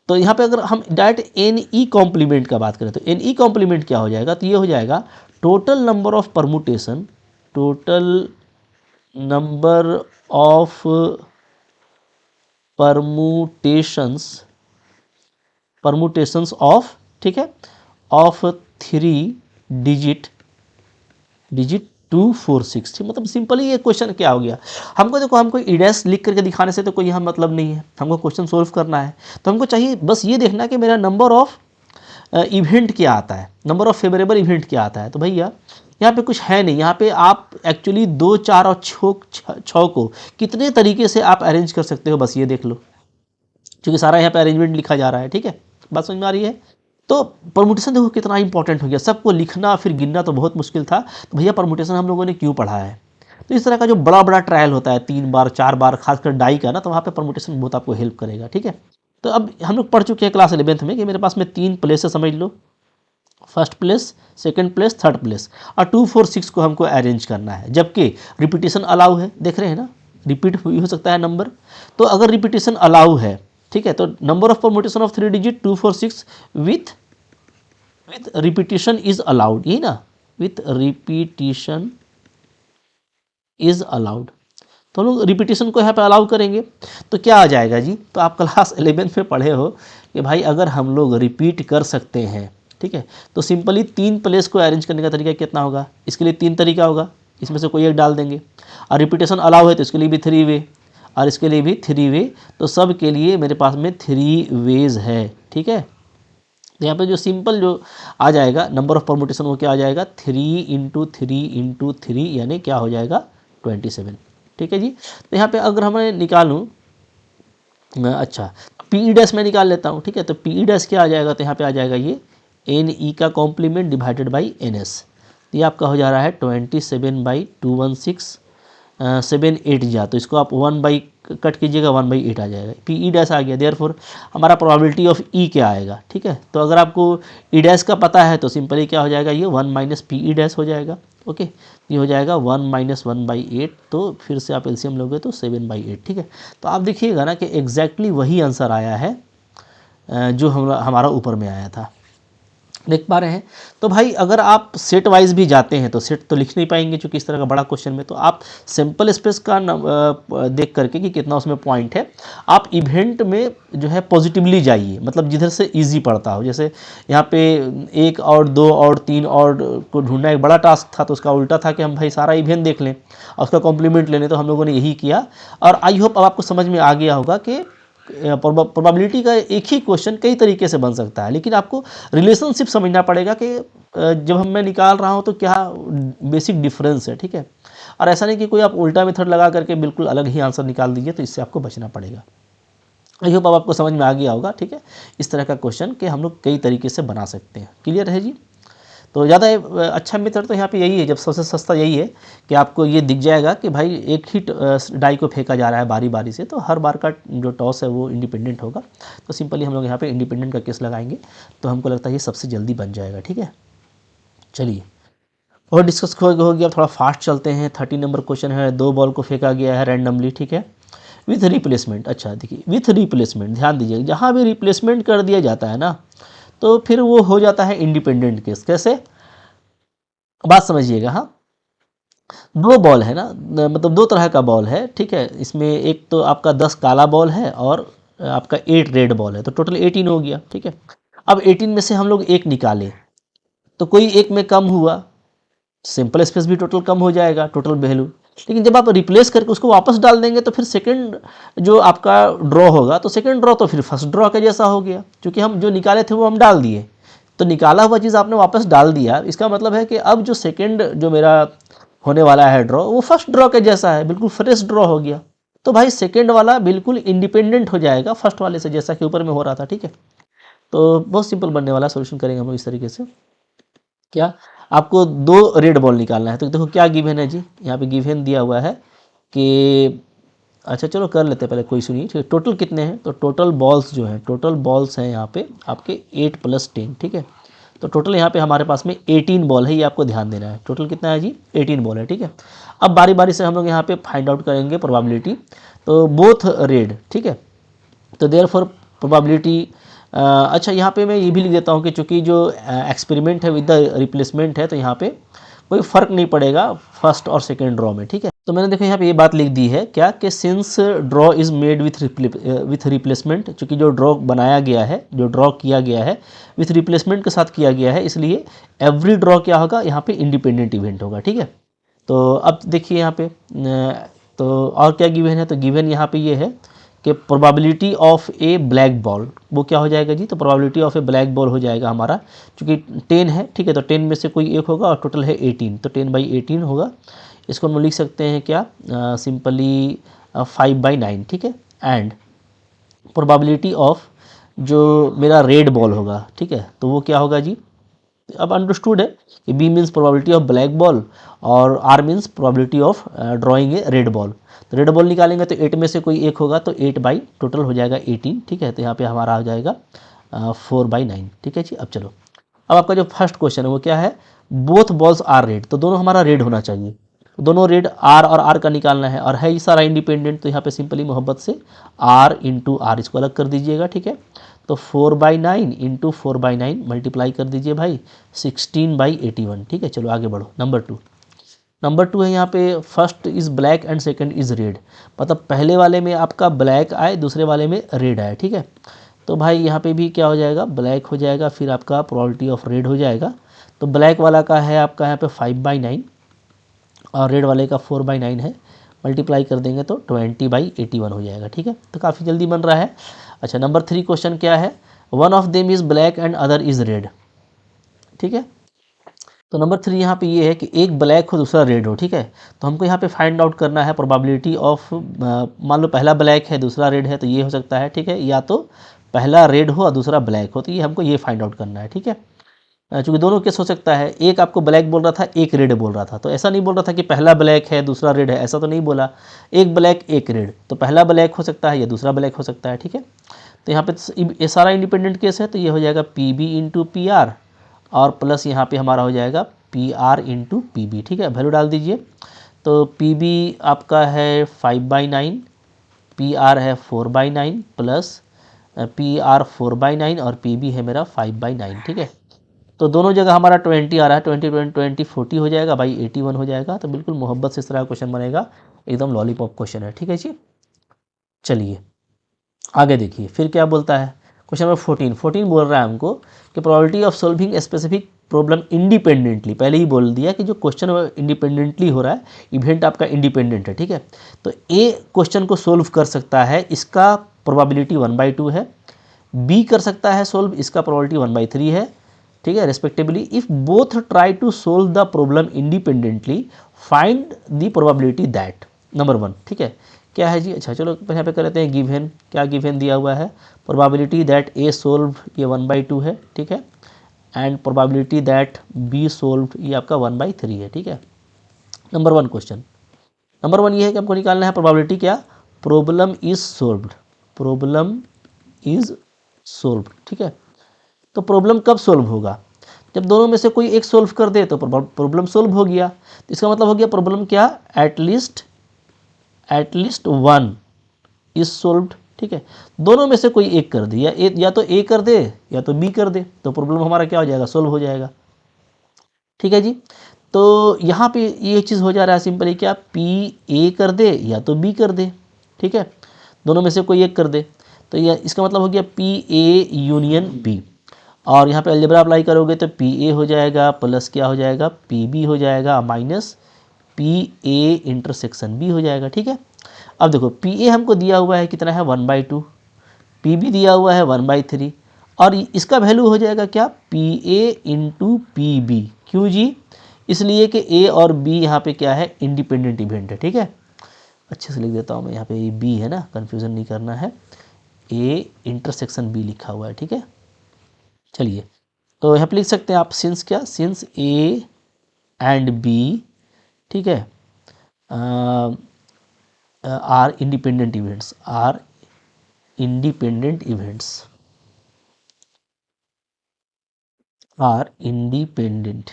तो यहाँ पे अगर हम डायरेक्ट एन ई कॉम्प्लीमेंट का बात करें तो एन ई कॉम्प्लीमेंट क्या हो जाएगा, तो ये हो जाएगा total number of permutations of, ठीक है, ऑफ 3 डिजिट 246, ठीक। मतलब सिंपली ये क्वेश्चन क्या हो गया, हमको देखो, हमको ईडेस लिख करके दिखाने से तो कोई यहाँ मतलब नहीं है, हमको क्वेश्चन सोल्व करना है। तो हमको चाहिए बस ये देखना कि मेरा नंबर ऑफ इवेंट क्या आता है, नंबर ऑफ फेवरेबल इवेंट क्या आता है। तो भैया यहाँ पे कुछ है नहीं, यहाँ पे आप एक्चुअली 2 4 और 6 को कितने तरीके से आप अरेंज कर सकते हो, बस ये देख लो, क्योंकि सारा यहाँ पे अरेंजमेंट लिखा जा रहा है, ठीक है। बात समझ में आ रही है। तो परमुटेशन देखो कितना इंपॉर्टेंट हो गया, सबको लिखना फिर गिनना तो बहुत मुश्किल था। तो भैया परमुटेशन हम लोगों ने क्यों पढ़ा है, तो इस तरह का जो बड़ा बड़ा ट्रायल होता है 3 बार 4 बार, खासकर डाई का ना, तो वहाँ पे परमुटेशन बहुत आपको हेल्प करेगा, ठीक है। तो अब हम लोग पढ़ चुके हैं क्लास 11th में कि मेरे पास में 3 प्लेस है, समझ लो, first place, second place, third place, और 2 4 6 को हमको अरेंज करना है, जबकि रिपीटेशन अलाउ है, देख रहे हैं ना, रिपीट हो सकता है नंबर। तो अगर रिपीटेशन अलाउ है, ठीक है, तो number of permutation of 3 digit 2 4 6 with repetition is allowed, ये ना, विथ रिपीटेशन इज अलाउड। तो हम लोग रिपीटेशन को यहाँ पे अलाउ करेंगे तो क्या आ जाएगा जी, तो आप क्लास 11th में पढ़े हो कि भाई अगर हम लोग रिपीट कर सकते हैं, ठीक है, तो सिंपली 3 प्लेस को अरेंज करने का तरीका कितना होगा, इसके लिए 3 तरीका होगा, इसमें से कोई एक डाल देंगे। और रिपीटेशन अलाउ है तो इसके लिए भी 3 वे, और इसके लिए भी 3 वे, तो सब के लिए मेरे पास में 3 वेज है, ठीक है। तो यहाँ पे जो सिंपल जो आ जाएगा नंबर ऑफ परमुटेशन वो क्या आ जाएगा, 3 × 3 × 3, यानी क्या हो जाएगा 27, ठीक है जी। तो यहाँ पे अगर मैं निकालूँ, अच्छा पी डैश में निकाल लेता हूँ, ठीक है। तो पी डैश क्या आ जाएगा, तो यहाँ पे आ जाएगा ये एन ई का complement divided by N S, ये आपका हो जा रहा है 27/216 7 8 जा, तो इसको आप 1 बाई कट कीजिएगा, 1/8 आ जाएगा, पी ई डैश आ गया। देयरफॉर हमारा प्रोबेबिलिटी ऑफ ई क्या आएगा, ठीक है। तो अगर आपको ई डैश का पता है तो सिंपली क्या हो जाएगा, ये 1 - पी ई डैश हो जाएगा। ओके, ये हो जाएगा 1 - 1/8, तो फिर से आप एलसीएम लोगे तो 7/8, ठीक है। तो आप देखिएगा ना कि एग्जैक्टली वही आंसर आया है जो हमारा ऊपर में आया था, देख पा रहे हैं। तो भाई अगर आप सेट वाइज भी जाते हैं तो सेट तो लिख नहीं पाएंगे क्योंकि इस तरह का बड़ा क्वेश्चन में, तो आप सिंपल स्पेस का देख करके कि कितना उसमें पॉइंट है, आप इवेंट में जो है पॉजिटिवली जाइए, मतलब जिधर से इजी पड़ता हो। जैसे यहाँ पे 1 और 2 और 3 और को ढूंढना एक बड़ा टास्क था, तो उसका उल्टा था कि हम भाई सारा इवेंट देख लें और उसका कॉम्प्लीमेंट ले लें, तो हम लोगों ने यही किया। और आई होप अब आपको समझ में आ गया होगा कि प्रोबेबिलिटी का एक ही क्वेश्चन कई तरीके से बन सकता है, लेकिन आपको रिलेशनशिप समझना पड़ेगा कि जब मैं निकाल रहा हूँ तो क्या बेसिक डिफरेंस है, ठीक है। और ऐसा नहीं कि कोई आप उल्टा मेथड लगा करके बिल्कुल अलग ही आंसर निकाल दीजिए, तो इससे आपको बचना पड़ेगा। आई होप अब आपको समझ में आ गया होगा, ठीक है। इस तरह का क्वेश्चन कि हम लोग कई तरीके से बना सकते हैं। क्लियर है जी। तो ज़्यादा अच्छा मेथड तो यहाँ पे यही है, जब सबसे सस्ता यही है कि आपको ये दिख जाएगा कि भाई एक ही डाई को फेंका जा रहा है बारी बारी से, तो हर बार का जो टॉस है वो इंडिपेंडेंट होगा। तो सिंपली हम लोग यहाँ पे इंडिपेंडेंट का केस लगाएंगे, तो हमको लगता है ये सबसे जल्दी बन जाएगा, ठीक है। चलिए और डिस्कस हो गया, थोड़ा फास्ट चलते हैं। 30 नंबर क्वेश्चन है, 2 बॉल को फेंका गया है रैंडमली, ठीक है, विथ रिप्लेसमेंट। अच्छा देखिए, विथ रिप्लेसमेंट, ध्यान दीजिए, जहाँ भी रिप्लेसमेंट कर दिया जाता है ना, तो फिर वो हो जाता है इंडिपेंडेंट केस। कैसे, बात समझिएगा। हाँ, 2 बॉल है ना, मतलब 2 तरह का बॉल है, ठीक है। इसमें एक तो आपका 10 काला बॉल है और आपका 8 रेड बॉल है, तो टोटल 18 हो गया, ठीक है। अब 18 में से हम लोग एक निकाले, तो कोई एक में कम हुआ, सिंपल स्पेस भी टोटल कम हो जाएगा, टोटल वैल्यू। लेकिन जब आप रिप्लेस करके उसको वापस डाल देंगे, तो फिर सेकंड जो आपका ड्रॉ होगा, तो सेकंड ड्रॉ तो फिर फर्स्ट ड्रॉ के जैसा हो गया, क्योंकि हम जो निकाले थे वो हम डाल दिए। तो निकाला हुआ चीज़ आपने वापस डाल दिया, इसका मतलब है कि अब जो सेकंड जो मेरा होने वाला है ड्रॉ, वो फर्स्ट ड्रॉ के जैसा है, बिल्कुल फ्रेश ड्रॉ हो गया। तो भाई सेकंड वाला बिल्कुल इंडिपेंडेंट हो जाएगा फर्स्ट वाले से, जैसा कि ऊपर में हो रहा था, ठीक है। तो बहुत सिंपल बनने वाला सोल्यूशन करेंगे हम लोग इस तरीके से। क्या, आपको 2 रेड बॉल निकालना है, तो देखो क्या गिवन है जी, यहाँ पे गिवन दिया हुआ है कि, अच्छा चलो कर लेते हैं पहले, कोई सुनिए, ठीक है। टोटल कितने हैं, तो टोटल बॉल्स जो हैं, टोटल बॉल्स हैं यहाँ पे आपके 8 + 10, ठीक है। तो टोटल यहाँ पे हमारे पास में 18 बॉल है, ये आपको ध्यान देना है। टोटल कितना है जी, 18 बॉल है, ठीक है। अब बारी बारी से हम लोग यहाँ पे फाइंड आउट करेंगे प्रोबेबिलिटी। तो बोथ रेड, ठीक है, तो देयर फॉर प्रोबेबिलिटी, अच्छा यहाँ पे मैं ये भी लिख देता हूँ कि चूँकि जो एक्सपेरिमेंट है विद द रिप्लेसमेंट है, तो यहाँ पे कोई फ़र्क नहीं पड़ेगा फर्स्ट और सेकेंड ड्रॉ में, ठीक है। तो मैंने देखो यहाँ पे ये बात लिख दी है क्या, कि since draw is made with replacement, चूँकि जो ड्रॉ बनाया गया है, जो ड्रॉ किया गया है विथ रिप्लेसमेंट के साथ किया गया है, इसलिए एवरी ड्रॉ क्या होगा, यहाँ पे इंडिपेंडेंट इवेंट होगा, ठीक है। तो अब देखिए यहाँ पे तो और क्या गिवन है, तो गिवन यहाँ पे ये है कि probability of A black ball, वो क्या हो जाएगा जी, तो probability of A black ball हो जाएगा हमारा, क्योंकि 10 है, ठीक है, तो 10 में से कोई एक होगा और टोटल है 18, तो 10/18 होगा। इसको हम लिख सकते हैं क्या, सिंपली 5/9, ठीक है। एंड प्रोबेबिलिटी ऑफ जो मेरा रेड बॉल होगा, ठीक है, तो वो क्या होगा जी, अब अंडरस्टूड है कि B means probability of black ball और R means probability of drawing a red ball. तो रेड बॉल निकालेंगे तो 8 में से कोई एक होगा, तो 8 बाई टोटल हो जाएगा 18, ठीक है। तो यहाँ पे हमारा आ जाएगा 4/9, ठीक है जी। अब चलो, अब आपका जो फर्स्ट क्वेश्चन है वो क्या है, बोथ बॉल्स आर रेड, तो दोनों हमारा रेड होना चाहिए, दोनों रेड, आर और आर का निकालना है, और है ये सारा इंडिपेंडेंट, तो यहाँ पे सिंपली मोहब्बत से r × r इसको अलग कर दीजिएगा, ठीक है। तो 4/9 × 4/9 मल्टीप्लाई कर दीजिए भाई 16/81, ठीक है। चलो आगे बढ़ो, नंबर 2 है यहाँ पे, first is black and second is red, मतलब पहले वाले में आपका ब्लैक आए, दूसरे वाले में रेड आए, ठीक है। तो भाई यहाँ पे भी क्या हो जाएगा, ब्लैक हो जाएगा, फिर आपका प्रोबेबिलिटी ऑफ रेड हो जाएगा। तो ब्लैक वाला का है आपका यहाँ पे 5/9 और रेड वाले का 4/9 है, मल्टीप्लाई कर देंगे तो 20/81 हो जाएगा, ठीक है। तो काफ़ी जल्दी बन रहा है। अच्छा, नंबर 3 क्वेश्चन क्या है, one of them is black and other is red, ठीक है। तो नंबर 3 यहाँ पे ये है कि एक ब्लैक हो दूसरा रेड हो, ठीक है। तो हमको यहाँ पे फाइंड आउट करना है प्रोबेबिलिटी ऑफ, मान लो पहला ब्लैक है दूसरा रेड है, तो ये हो सकता है, ठीक है, या तो पहला रेड हो और दूसरा ब्लैक हो, तो ये हमको ये फाइंड आउट करना है, ठीक है। चूँकि दोनों केस हो सकता है, एक आपको ब्लैक बोल रहा था, एक रेड बोल रहा था, तो ऐसा नहीं बोल रहा था कि पहला ब्लैक है दूसरा रेड है, ऐसा तो नहीं बोला, एक ब्लैक एक रेड, तो पहला ब्लैक हो सकता है या दूसरा ब्लैक हो सकता है, ठीक है। तो यहाँ पे ये सारा इंडिपेंडेंट केस है, तो ये हो जाएगा PB × PR और प्लस यहाँ पे हमारा हो जाएगा PR × PB, ठीक है। वैल्यू डाल दीजिए, तो PB आपका है 5/9, PR है 4/9 प्लस PR 4/9 और PB है मेरा 5/9, ठीक है। तो दोनों जगह हमारा 20 आ रहा है, 20 40 हो जाएगा भाई, 81 हो जाएगा। तो बिल्कुल मोहब्बत से इस तरह का क्वेश्चन बनेगा, एकदम लॉलीपॉप क्वेश्चन है, ठीक है जी। चलिए आगे देखिए, फिर क्या बोलता है, क्वेश्चन नंबर 14 बोल रहा है हमको कि probability of solving specific problem independently, पहले ही बोल दिया कि जो क्वेश्चन इंडिपेंडेंटली हो रहा है, इवेंट आपका इंडिपेंडेंट है, ठीक है। तो ए क्वेश्चन को सोल्व कर सकता है, इसका प्रोबेबिलिटी 1/2 है। बी कर सकता है सोल्व, इसका प्रोबेबिलिटी 1/3 है, ठीक है, respectively. If both try to solve the problem independently find the probability that number 1, ठीक है। क्या है जी, अच्छा चलो यहाँ पे कर लेते हैं गिवन। क्या गिवन दिया हुआ है, प्रोबेबिलिटी दैट ए सोल्व ये 1/2 है, ठीक है, and probability that B solve ये आपका 1/3 है, ठीक है। नंबर 1 क्वेश्चन, नंबर 1 ये है कि हमको निकालना है प्रोबेबिलिटी क्या, problem is solved, problem is solved, ठीक है। तो प्रॉब्लम कब सोल्व होगा, जब दोनों में से कोई एक सोल्व कर दे तो प्रॉब्लम सोल्व हो गया। तो इसका मतलब हो गया प्रॉब्लम क्या, एटलीस्ट वन इज सोल्व्ड, ठीक है। दोनों में से कोई एक कर दे, या तो ए कर दे या तो बी कर दे, तो प्रॉब्लम हमारा क्या हो जाएगा, सोल्व हो जाएगा, ठीक है जी। तो यहाँ पे ये चीज़ हो जा रहा है सिंपली क्या, पी ए कर दे या तो बी कर दे, ठीक है, दोनों में से कोई एक कर दे। तो यह इसका मतलब हो गया पी ए यूनियन बी, और यहाँ पे अलजेब्रा अप्लाई करोगे तो पी ए हो जाएगा प्लस क्या हो जाएगा, पी बी हो जाएगा minus P A intersection B हो जाएगा, ठीक है। अब देखो पी ए हमको दिया हुआ है कितना है 1/2, पी बी दिया हुआ है 1/3, और इसका वैल्यू हो जाएगा क्या, P A into P B. क्यों जी, इसलिए कि ए और बी यहाँ पे क्या है, इंडिपेंडेंट इवेंट है, ठीक है। अच्छे से लिख देता हूँ मैं, यहाँ पे ये बी है ना, कन्फ्यूज़न नहीं करना है, ए इंटरसेक्शन बी लिखा हुआ है, ठीक है। चलिए तो यहाँ पे लिख सकते हैं आप सिंस क्या, सिंस ए एंड बी, ठीक है, are independent events, are independent events, are independent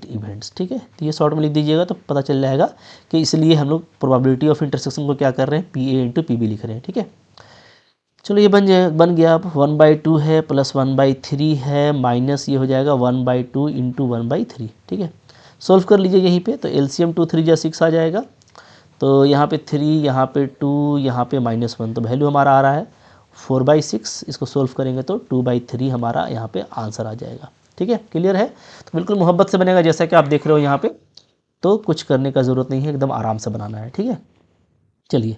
events, ठीक है। तो ये शॉर्ट में लिख दीजिएगा तो पता चल जाएगा कि इसलिए हम लोग प्रोबेबिलिटी ऑफ इंटरसेक्शन को क्या कर रहे हैं, P A into P B लिख रहे हैं, ठीक है। चलो ये बन गया। अब 1/2 है प्लस 1/3 है माइनस ये हो जाएगा 1/2 इंटू 1/3, ठीक है। सोल्व कर लीजिए यहीं पे, तो एलसीएम 2 3 जा 6 आ जाएगा, तो यहाँ पे 3, यहाँ पे 2, यहाँ पे -1, तो वैल्यू हमारा आ रहा है 4/6। इसको सोल्व करेंगे तो 2/3 हमारा यहाँ पे आंसर आ जाएगा, ठीक है। क्लियर है, तो बिल्कुल मोहब्बत से बनेगा जैसा कि आप देख रहे हो यहाँ पे, तो कुछ करने का ज़रूरत नहीं है, एकदम आराम से बनाना है, ठीक है। चलिए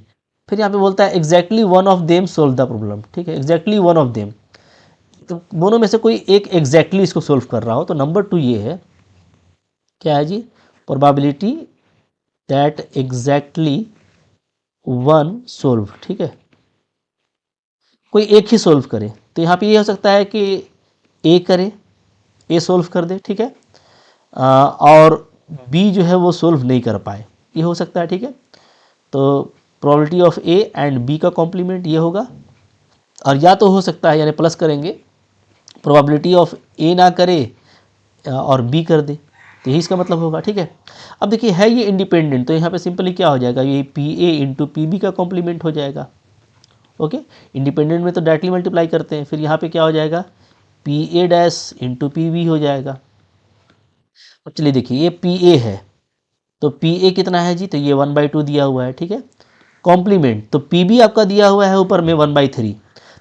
फिर यहाँ पे बोलता है exactly one of them solve the problem, ठीक है, एग्जैक्टली वन ऑफ देम, तो दोनों में से कोई एक एग्जैक्टली इसको सोल्व कर रहा हो, तो नंबर 2 ये है, क्या है जी, probability that exactly one solve, ठीक है, कोई एक ही सोल्व करे। तो यहाँ पे ये हो सकता है कि ए करे, ए सोल्व कर दे, ठीक है, और बी जो है वो सोल्व नहीं कर पाए, ये हो सकता है, ठीक है। तो probability of A and B का कॉम्प्लीमेंट ये होगा, और या तो हो सकता है यानी प्लस करेंगे, प्रोबेबिलिटी ऑफ ए ना करे और बी कर दे, तो यही इसका मतलब होगा, ठीक है। अब देखिए है ये इंडिपेंडेंट, तो यहाँ पे सिंपली क्या हो जाएगा, ये P A into P B का कॉम्प्लीमेंट हो जाएगा, ओके। इंडिपेंडेंट में तो डायरेक्टली मल्टीप्लाई करते हैं, फिर यहाँ पे क्या हो जाएगा, P A dash into P B हो जाएगा। और चलिए देखिए ये पी ए है, तो पी ए कितना है जी, तो ये 1/2 दिया हुआ है, ठीक है। कॉम्प्लीमेंट तो पी बी आपका दिया हुआ है ऊपर में 1/3,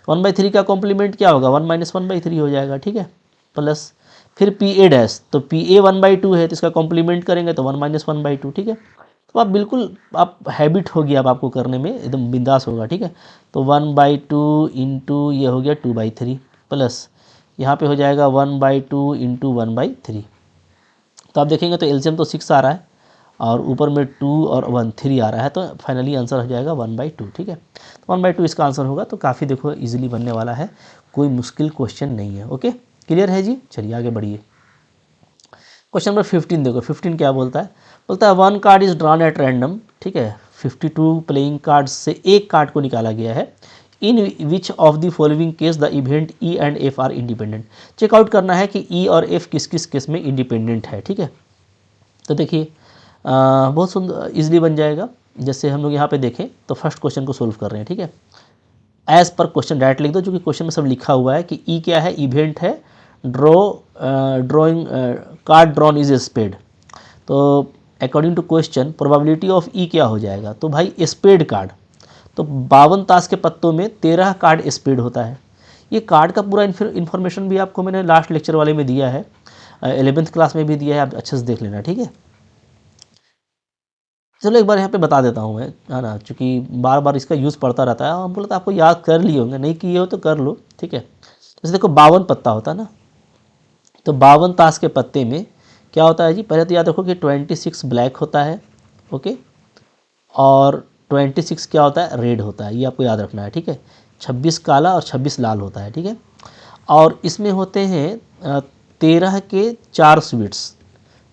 1/3 का कॉम्प्लीमेंट क्या होगा, 1 - 1/3 हो जाएगा, ठीक है, प्लस फिर पी ए डैश, तो पी ए 1/2 है, तो इसका कॉम्प्लीमेंट करेंगे तो 1 - 1/2, ठीक है। तो आप बिल्कुल, आप हैबिट होगी अब आपको करने में, एकदम बिंदास होगा, ठीक है। तो 1/2 इंटू ये हो गया 2/3 प्लस यहाँ पे हो जाएगा 1/2 इंटू 1/3, तो आप देखेंगे तो एलसीएम तो 6 आ रहा है और ऊपर में 2 और 1 3 आ रहा है, तो फाइनली आंसर हो जाएगा 1/2, ठीक है। तो 1/2 इसका आंसर होगा, तो काफ़ी देखो इजीली बनने वाला है, कोई मुश्किल क्वेश्चन नहीं है, ओके। क्लियर है जी, चलिए आगे बढ़िए। क्वेश्चन नंबर 15 देखो, 15 क्या बोलता है, बोलता है 1 card is drawn at random, ठीक है, 52 प्लेइंग कार्ड से एक कार्ड को निकाला गया है, in which of the following case the event E and F are independent. Check out करना है कि ई और एफ किस किस केस में इंडिपेंडेंट है, ठीक है। तो देखिए बहुत सुंदर इजीली बन जाएगा, जैसे हम लोग यहाँ पे देखें तो फर्स्ट क्वेश्चन को सोल्व कर रहे हैं, ठीक है। एज पर क्वेश्चन डायरेक्ट लिख दो, जो कि क्वेश्चन में सब लिखा हुआ है कि ई क्या है, इवेंट है, drawing card drawn is a spade, तो according to question probability of E क्या हो जाएगा, तो भाई स्पेड कार्ड, तो 52 ताश के पत्तों में 13 कार्ड स्पेड होता है। ये कार्ड का पूरा इन्फॉर्मेशन भी आपको मैंने लास्ट लेक्चर वाले में दिया है, 11th क्लास में भी दिया है, आप अच्छे से देख लेना, ठीक है। चलो एक बार यहाँ पे बता देता हूँ मैं, है ना, चूँकि बार बार इसका यूज़ पड़ता रहता है, हम बोला तो आपको याद कर लिए होंगे, नहीं किए हो तो कर लो, ठीक है। जैसे देखो 52 पत्ता होता है ना, तो 52 ताश के पत्ते में क्या होता है जी, पहले तो याद रखो कि 26 ब्लैक होता है, ओके, और 26 क्या होता है, रेड होता है, ये आपको याद रखना है, ठीक है। 26 काला और 26 लाल होता है, ठीक है। और इसमें होते हैं 13 के 4 स्वीट्स,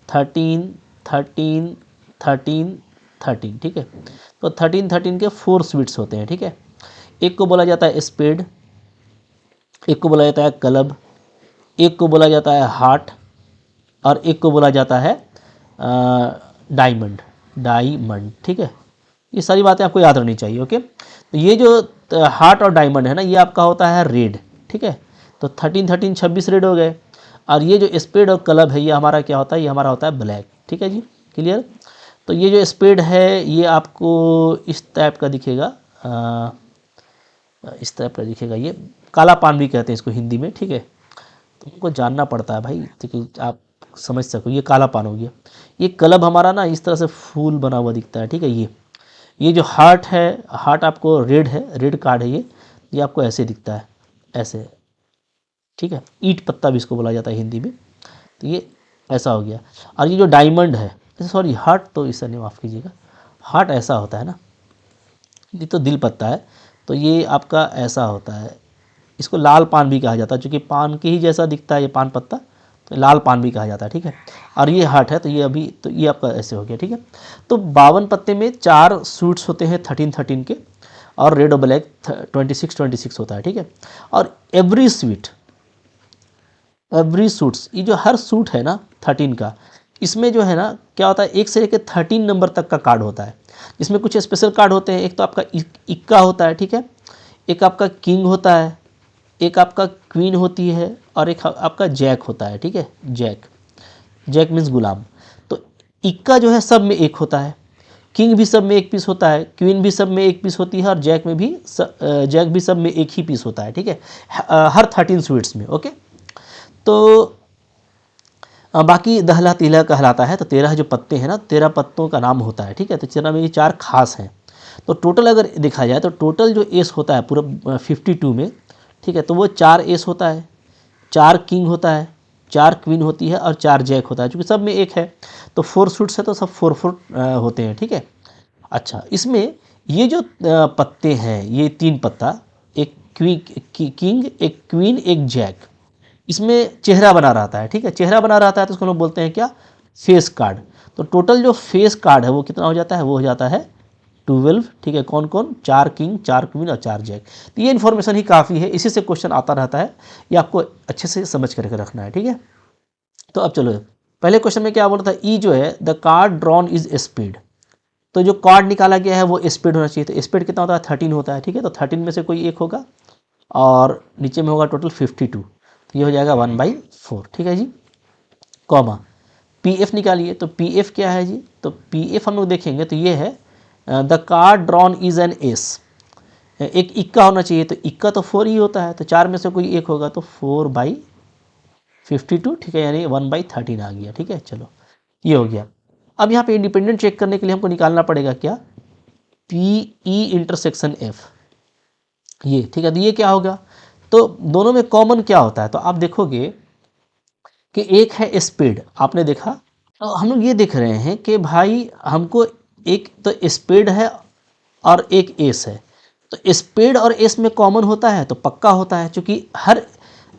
13 13 13 13, ठीक है। तो 13 के 4 स्वीट्स होते हैं, ठीक है। एक को बोला जाता है स्पेड, एक को बोला जाता है क्लब, एक को बोला जाता है हार्ट, और एक को बोला जाता है डायमंड, डायमंड, ठीक है। ये सारी बातें आपको याद रखनी चाहिए, ओके। तो ये जो हार्ट और डायमंड है ना, ये आपका होता है रेड, ठीक है। तो 13 13 26 रेड हो गए। और ये जो स्पेड और क्लब है, ये हमारा क्या होता है, ये हमारा होता है ब्लैक, ठीक है जी, क्लियर। तो ये जो स्पेड है ये आपको इस टाइप का दिखेगा, इस टाइप का दिखेगा, ये काला पान भी कहते हैं इसको हिंदी में, ठीक है। तो उनको जानना पड़ता है भाई, ताकि आप समझ सको। ये काला पान हो गया। ये क्लब हमारा ना इस तरह से फूल बना हुआ दिखता है, ठीक है। ये जो हार्ट है, हार्ट आपको रेड है, रेड कार्ड है ये आपको ऐसे दिखता है, ऐसे, ठीक है। ईंट पत्ता भी इसको बोला जाता है हिंदी में। तो ये ऐसा हो गया। और ये जो डायमंड है, सॉरी हार्ट तो इसे नहीं, माफ़ कीजिएगा, हार्ट ऐसा होता है ना, ये तो दिल पत्ता है, तो ये आपका ऐसा होता है। इसको लाल पान भी कहा जाता है, चूँकि पान के ही जैसा दिखता है ये पान पत्ता, तो लाल पान भी कहा जाता है, ठीक है। और ये हार्ट है, तो ये अभी तो ये आपका ऐसे हो गया, ठीक है। तो 52 पत्ते में 4 सूट्स होते हैं 13 13 के, और रेड और ब्लैक 26 26 होता है, ठीक है। और एवरी सूट्स, ये जो हर सूट है ना 13 का, इसमें जो है ना क्या होता है, 1 से लेकर 13 नंबर तक का कार्ड होता है। इसमें कुछ स्पेशल कार्ड होते हैं। एक तो आपका इक्का होता है, ठीक है, एक आपका किंग होता है, एक आपका क्वीन होती है, और एक आपका जैक होता है, ठीक है। जैक, जैक मीन्स गुलाम। तो इक्का जो है सब में एक होता है, किंग भी सब में एक पीस होता है, क्वीन भी सब में एक पीस होती है, और जैक भी सब में एक ही पीस होता है, ठीक है, हर 13 स्वीट्स में, ओके। तो बाकी दहला तिला कहलाता है। तो 13 जो पत्ते हैं ना, 13 पत्तों का नाम होता है, ठीक है। तो 13 में ये 4 खास हैं। तो टोटल अगर देखा जाए तो टोटल जो एस होता है पूरा 52 में, ठीक है, तो वो 4 एस होता है, 4 किंग होता है, 4 क्वीन होती है, और 4 जैक होता है, क्योंकि सब में एक है। तो 4 सूट्स है तो सब 4 4 होते हैं, ठीक है। अच्छा, इसमें ये जो पत्ते हैं, ये 3 पत्ता, एक किंग, एक क्वीन, एक जैक, इसमें चेहरा बना रहता है, ठीक है। चेहरा बना रहता है तो उसको लोग बोलते हैं क्या, फेस कार्ड। तो टोटल जो फेस कार्ड है वो कितना हो जाता है, वो हो जाता है 12, ठीक है। कौन कौन, 4 किंग, 4 क्वीन और 4 जैक। तो ये इन्फॉर्मेशन ही काफ़ी है, इसी से क्वेश्चन आता रहता है, ये आपको अच्छे से समझ करके रखना है, ठीक है। तो अब चलो, पहले क्वेश्चन में क्या बोला था, ई जो है the card drawn is speed. तो जो कार्ड निकाला गया है वो स्पीड होना चाहिए। तो स्पीड कितना होता है, 13 होता है, ठीक है। तो 13 में से कोई एक होगा, और नीचे में होगा टोटल 52, तो ये हो जाएगा 1/4, ठीक है जी। कॉमा पी एफ निकालिए। तो पी एफ क्या है जी, तो पी एफ हम लोग देखेंगे तो ये है the card drawn is an S. एक इक्का होना चाहिए, तो इक्का तो 4 ही होता है, तो 4 में से कोई एक होगा, तो 4/52, ठीक है, यानी 1/13 आ गया, ठीक है। चलो ये हो गया। अब यहाँ पे इंडिपेंडेंट चेक करने के लिए हमको निकालना पड़ेगा क्या, पी ई इंटरसेक्शन एफ, ये, ठीक है। तो ये क्या होगा, तो दोनों में कॉमन क्या होता है, तो आप देखोगे कि एक है स्पेड, आपने देखा। तो हम लोग ये देख रहे हैं कि भाई हमको एक तो स्पेड है और एक एस है। तो स्पेड और एस में कॉमन होता है तो पक्का होता है, क्योंकि हर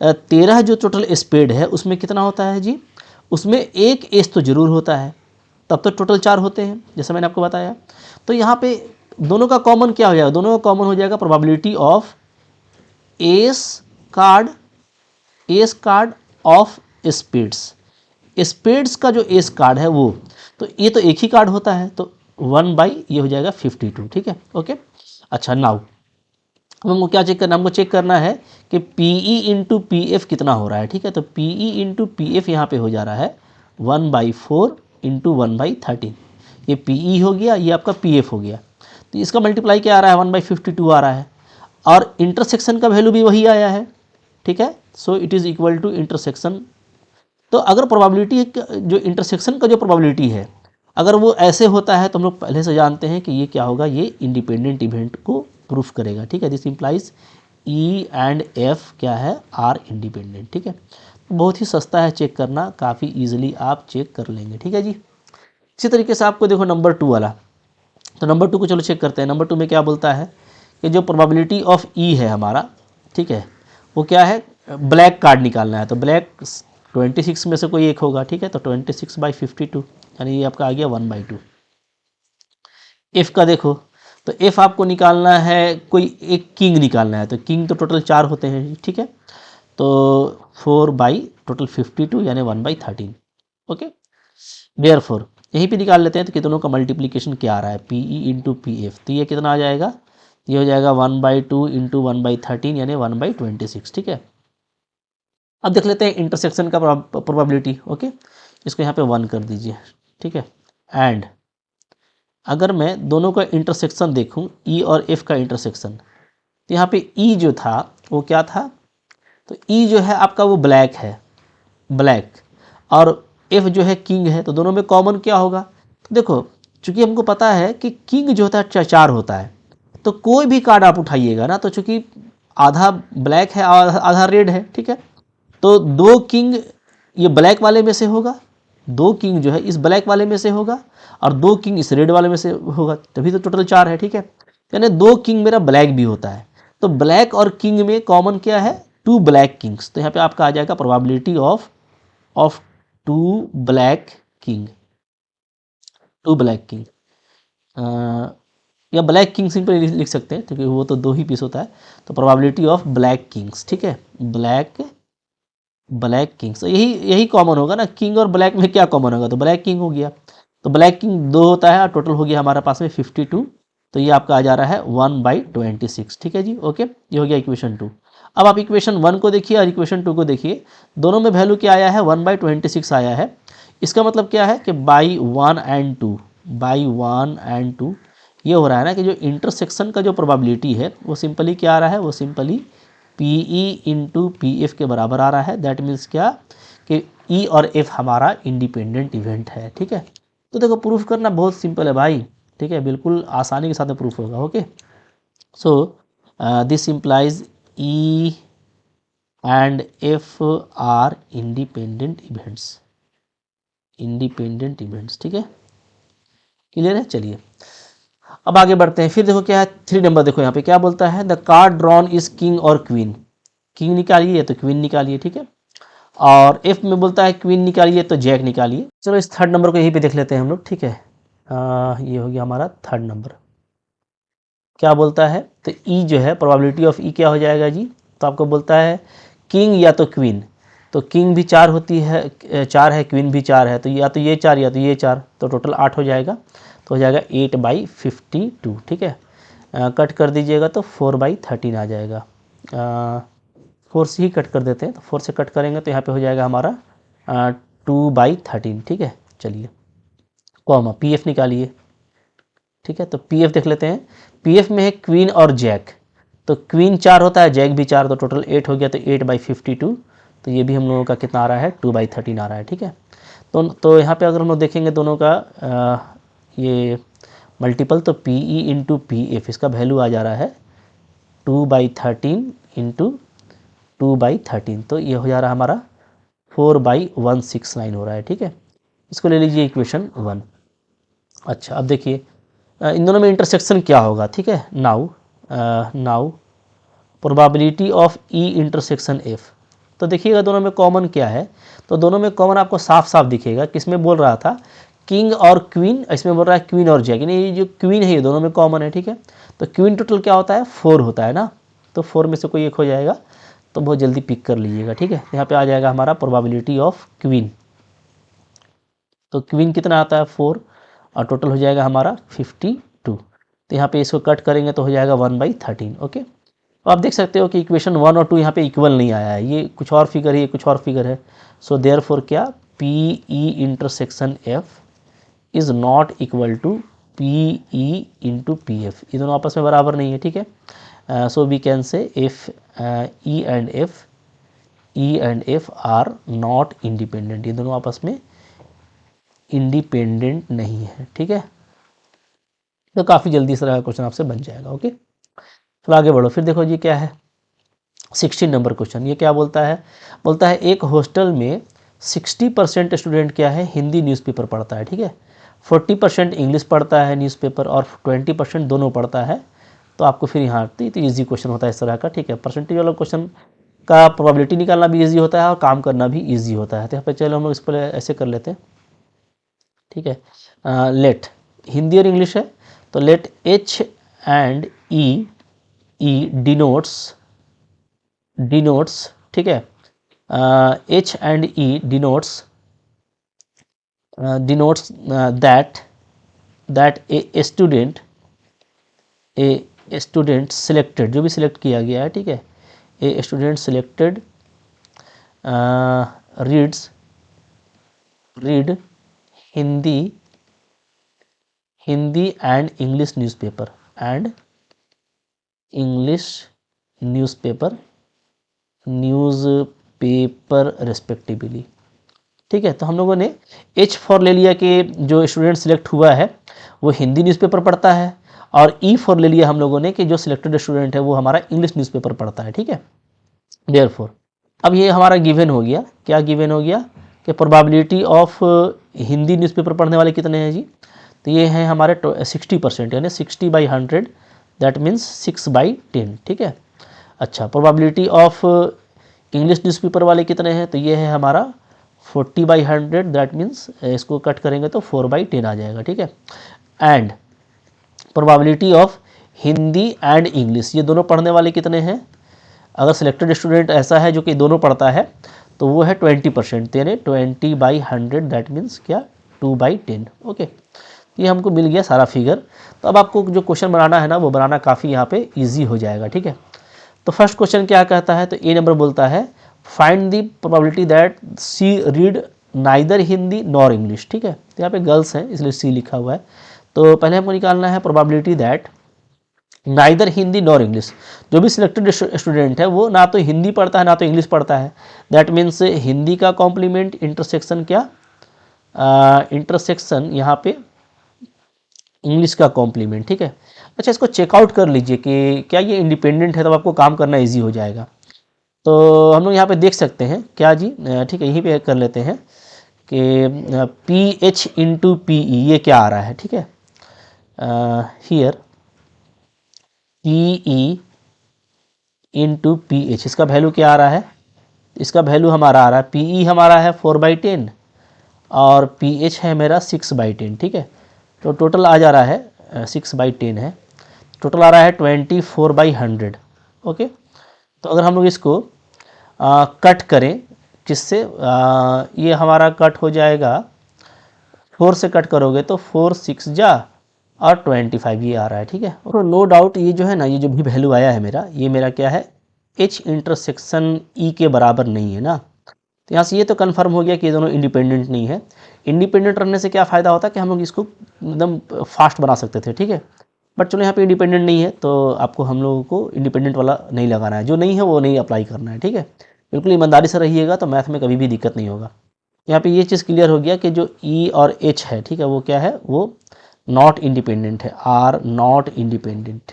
13 जो टोटल स्पेड है उसमें कितना होता है जी, उसमें एक एस तो ज़रूर होता है, तब तो टोटल 4 होते हैं, जैसा मैंने आपको बताया। तो यहाँ पे दोनों का कॉमन क्या हो जाएगा, दोनों का कॉमन हो जाएगा probability of S card of spades का जो एस कार्ड है वो, तो ये तो एक ही कार्ड होता है, तो 1 ये हो जाएगा 52, ठीक है, ओके। अच्छा, नाउ हमको क्या चेक करना, हमको चेक करना है कि P E into P F कितना हो रहा है, ठीक है। तो P E into P F यहाँ पर हो जा रहा है 1/4 इंटू 1/13। ये पी ई हो गया, ये आपका पी एफ हो गया। तो इसका मल्टीप्लाई क्या आ रहा है, 1/52 आ रहा है, और इंटरसेक्शन का वैल्यू भी वही आया है, ठीक है। So it is equal to intersection. तो अगर प्रोबेबिलिटी जो इंटरसेक्शन का जो प्रोबेबिलिटी है अगर वो ऐसे होता है तो हम लोग पहले से जानते हैं कि ये क्या होगा, ये इंडिपेंडेंट इवेंट को प्रूफ करेगा, ठीक है। This implies E and F क्या है, आर इंडिपेंडेंट, ठीक है। बहुत ही सस्ता है चेक करना, काफ़ी ईजिली आप चेक कर लेंगे, ठीक है जी। इसी तरीके से आपको देखो नंबर 2 वाला, तो नंबर 2 को चलो चेक करते हैं। नंबर 2 में क्या बोलता है कि जो प्रोबेबिलिटी ऑफ ई है हमारा, ठीक है, वो क्या है, ब्लैक कार्ड निकालना है। तो ब्लैक 26 में से कोई एक होगा, ठीक है। तो 26/52 यानी ये आपका आ गया 1/2। एफ का देखो, तो एफ आपको निकालना है, कोई एक किंग निकालना है। तो किंग तो टोटल 4 होते हैं, ठीक है। तो 4/52 यानी 1/13, ओके। देयरफॉर यहीं पे निकाल लेते हैं तो कितनों का मल्टीप्लिकेशन क्या आ रहा है, P E into P F. तो ये कितना आ जाएगा, ये हो जाएगा 1/2 इंटू 1/13 यानी 1/26, ठीक है। अब देख लेते हैं इंटरसेक्शन का प्रोबेबिलिटी, ओके। इसको यहाँ पे 1 कर दीजिए, ठीक है। एंड अगर मैं दोनों का इंटरसेक्शन देखूं, ई और एफ का इंटरसेक्शन, तो यहाँ पे ई जो था वो क्या था, तो ई जो है आपका वो ब्लैक है, ब्लैक, और एफ जो है किंग है। तो दोनों में कॉमन क्या होगा, तो देखो चूंकि हमको पता है कि किंग जो होता है 4 होता है, तो कोई भी कार्ड आप उठाइएगा ना, तो चूंकि आधा ब्लैक है और आधा रेड है, ठीक है। तो 2 किंग ये ब्लैक वाले में से होगा, 2 किंग जो है इस ब्लैक वाले में से होगा, और 2 किंग इस रेड वाले में से होगा, तभी तो टोटल 4 है, ठीक है। यानी 2 किंग मेरा ब्लैक भी होता है। तो ब्लैक और किंग में कॉमन क्या है, 2 ब्लैक किंग्स। तो यहाँ पे आपका आ जाएगा probability of 2 black king, 2 black king, या ब्लैक किंग सिंपल लिख सकते हैं क्योंकि वो तो 2 ही पीस होता है। तो प्रोबेबिलिटी ऑफ ब्लैक किंग्स, ठीक है, ब्लैक किंग्स। तो यही कॉमन होगा ना, किंग और ब्लैक में क्या कॉमन होगा, तो ब्लैक किंग हो गया। तो ब्लैक किंग 2 होता है और टोटल हो गया हमारे पास में 52। तो ये आपका आ जा रहा है 1/26, ठीक है जी, ओके। ये हो गया इक्वेशन 2। अब आप इक्वेशन 1 को देखिए और इक्वेशन 2 को देखिए, दोनों में वैल्यू क्या आया है, 1/26 आया है। इसका मतलब क्या है कि बाई 1 एंड 2 ये हो रहा है ना कि जो इंटरसेक्शन का जो प्रोबेबिलिटी है वो सिंपली क्या आ रहा है, वो simply P E into P F के बराबर आ रहा है। दैट मीन्स क्या कि ई और एफ हमारा इंडिपेंडेंट इवेंट है, ठीक है। तो देखो प्रूफ करना बहुत सिंपल है भाई, ठीक है, बिल्कुल आसानी के साथ प्रूफ होगा, okay. So this implies E and F are independent events, ठीक है, क्लियर है। चलिए अब आगे बढ़ते हैं। फिर देखो क्या है 3 नंबर, देखो यहाँ पे क्या बोलता है, the card drawn is king और क्वीन। किंग निकालिए तो क्वीन निकालिए, ठीक है। और एफ में बोलता है क्वीन निकालिए तो जैक निकालिए। चलो इस 3rd नंबर को यहीं पे देख लेते हैं हम लोग, ठीक है। ये हो गया हमारा 3rd नंबर। क्या बोलता है, तो ई जो है प्रोबेबिलिटी ऑफ ई क्या हो जाएगा जी, तो आपको बोलता है किंग या तो क्वीन। तो किंग भी 4 होती है, 4 है, क्वीन भी 4 है, तो या तो ये 4 या तो ये 4, तो टोटल 8 हो जाएगा। तो हो जाएगा 8/52, ठीक है। कट कर दीजिएगा तो 4/13 आ जाएगा। 4 से ही कट कर देते हैं, तो 4 से कट करेंगे तो यहाँ पे हो जाएगा हमारा 2/13, ठीक है। चलिए कॉमा पी एफ निकालिए, ठीक है। तो पी एफ देख लेते हैं, पी एफ में है क्वीन और जैक। तो क्वीन 4 होता है, जैक भी 4, तो टोटल 8 हो गया। तो 8/52, तो ये भी हम लोगों का कितना आ रहा है, 2/13 आ रहा है, ठीक है। तो यहाँ पे अगर हम लोग देखेंगे दोनों का ये मल्टीपल, तो P E into P F, इसका वैल्यू आ जा रहा है 2/13 इंटू 2/13। तो ये हो जा रहा है हमारा 4/169 हो रहा है, ठीक है। इसको ले लीजिए इक्वेशन 1। अच्छा अब देखिए इन दोनों में इंटरसेक्शन क्या होगा, ठीक है। Now probability of E intersection F. तो देखिएगा दोनों में कॉमन क्या है, तो दोनों में कॉमन आपको साफ साफ दिखेगा। किसमें बोल रहा था, किंग और क्वीन, इसमें बोल रहा है क्वीन और जैक, यानी ये जो क्वीन है ये दोनों में कॉमन है, ठीक है। तो क्वीन टोटल क्या होता है, 4 होता है ना, तो 4 में से कोई एक हो जाएगा, तो बहुत जल्दी पिक कर लीजिएगा, ठीक है। यहाँ पे आ जाएगा हमारा प्रोबेबिलिटी ऑफ क्वीन। तो क्वीन कितना आता है, 4, और टोटल हो जाएगा हमारा 52। तो यहाँ पे इसको कट करेंगे तो हो जाएगा 1/13, ओके। तो आप देख सकते हो कि इक्वेशन 1 और 2 यहाँ पे इक्वल नहीं आया है, ये कुछ और फिगर है, ये कुछ और फिगर है। सो देयरफॉर क्या, P E intersection F is not equal to P E into P F, ये दोनों आपस में बराबर नहीं है, ठीक है। So we can say F E and F are not independent, ये दोनों आपस में इंडिपेंडेंट नहीं है। ठीक है, तो काफ़ी जल्दी इस तरह का क्वेश्चन आपसे बन जाएगा। ओके, तो आगे बढ़ो। फिर देखो जी क्या है 16 नंबर क्वेश्चन। ये क्या बोलता है, बोलता है एक हॉस्टल में 60% स्टूडेंट क्या है, हिंदी न्यूज़पेपर पढ़ता है। ठीक है, 40% इंग्लिश पढ़ता है न्यूज़पेपर और 20% दोनों पढ़ता है। तो आपको फिर यहाँ तो ईजी क्वेश्चन होता है इस तरह का। ठीक है, परसेंटेज वाला क्वेश्चन का प्रोबेबिलिटी निकालना भी ईजी होता है और काम करना भी ईजी होता है। तो यहाँ पे चलो हम लोग इस पर ऐसे कर लेते हैं। ठीक है, लेट हिंदी और इंग्लिश है, तो let H and E denotes, ठीक है, H and E denotes that a student selected, जो भी सिलेक्ट किया गया है। ठीक है, a student selected read Hindi and English newspaper respectively. ठीक है, तो हम लोगों ने एच फॉर ले लिया कि जो स्टूडेंट सिलेक्ट हुआ है वो हिंदी न्यूज़पेपर पढ़ता है, और ई फॉर ले लिया हम लोगों ने कि जो सिलेक्टेड स्टूडेंट है वो हमारा इंग्लिश न्यूज़पेपर पढ़ता है। ठीक है, देयरफॉर अब ये हमारा गिवन हो गया। क्या गिवन हो गया कि प्रोबेबिलिटी ऑफ हिंदी न्यूज़पेपर पढ़ने वाले कितने हैं जी, तो ये हैं हमारे 60%, यानी 60/100, दैट मीन्स 6/10। ठीक है, अच्छा, प्रोबेबिलिटी ऑफ इंग्लिश न्यूज़पेपर वाले कितने हैं, तो ये है हमारा 40/100, दैट मीन्स इसको कट करेंगे तो 4/10 आ जाएगा। ठीक है, and probability of Hindi and English, ये दोनों पढ़ने वाले कितने हैं, अगर सिलेक्टेड स्टूडेंट ऐसा है जो कि दोनों पढ़ता है तो वो है 20%, यानी 20/100, दैट मीन्स क्या 2/10। ओके, ये हमको मिल गया सारा फिगर। तो अब आपको जो क्वेश्चन बनाना है ना वो बनाना काफ़ी यहाँ पे इजी हो जाएगा। ठीक है, तो फर्स्ट क्वेश्चन क्या कहता है, तो ए नंबर बोलता है find the probability that she read neither Hindi nor English. ठीक है, तो यहाँ पे गर्ल्स हैं इसलिए सी लिखा हुआ है। तो पहले हमको निकालना है probability that neither Hindi nor English, जो भी सिलेक्टेड स्टूडेंट है वो ना तो हिंदी पढ़ता है ना तो इंग्लिश पढ़ता है, दैट मीन्स हिंदी का कॉम्प्लीमेंट इंटरसेक्शन क्या इंटरसेक्शन यहाँ पे इंग्लिश का कॉम्प्लीमेंट। ठीक है, अच्छा, इसको चेकआउट कर लीजिए कि क्या ये इंडिपेंडेंट है, तब आपको काम करना इजी हो जाएगा। तो हम लोग यहाँ पे देख सकते हैं क्या जी, ठीक है, यहीं पे कर लेते हैं कि P H into P E ये क्या आ रहा है। ठीक है, here P E into P H, इसका वैल्यू क्या आ रहा है, इसका वैल्यू हमारा आ रहा है, पी ई हमारा है 4/10 और पी एच है मेरा 6/10। ठीक है, तो टोटल आ जा रहा है 6/10 है, टोटल आ रहा है 24/100। ओके, तो अगर हम लोग इसको कट करें किससे, ये हमारा कट हो जाएगा 4 से कट करोगे तो 4 6 जा और 25 ये आ रहा है। ठीक है, तो नो डाउट ये जो है ना, ये जो भी वैल्यू आया है मेरा, ये मेरा क्या है एच इंटरसेक्शन ई के बराबर नहीं है ना। तो यहाँ से ये तो कन्फर्म हो गया कि ये दोनों इंडिपेंडेंट नहीं है। इंडिपेंडेंट रहने से क्या फ़ायदा होता है कि हम लोग इसको एकदम फास्ट बना सकते थे। ठीक है, बट चलो यहाँ पे इंडिपेंडेंट नहीं है तो आपको हम लोगों को इंडिपेंडेंट वाला नहीं लगाना है, जो नहीं है वो नहीं अप्लाई करना है। ठीक है, बिल्कुल ईमानदारी से रहिएगा तो मैथ में कभी भी दिक्कत नहीं होगा। यहाँ पे ये चीज़ क्लियर हो गया कि जो ई और एच है, ठीक है, वो क्या है, वो नॉट इंडिपेंडेंट है, आर नॉट इंडिपेंडेंट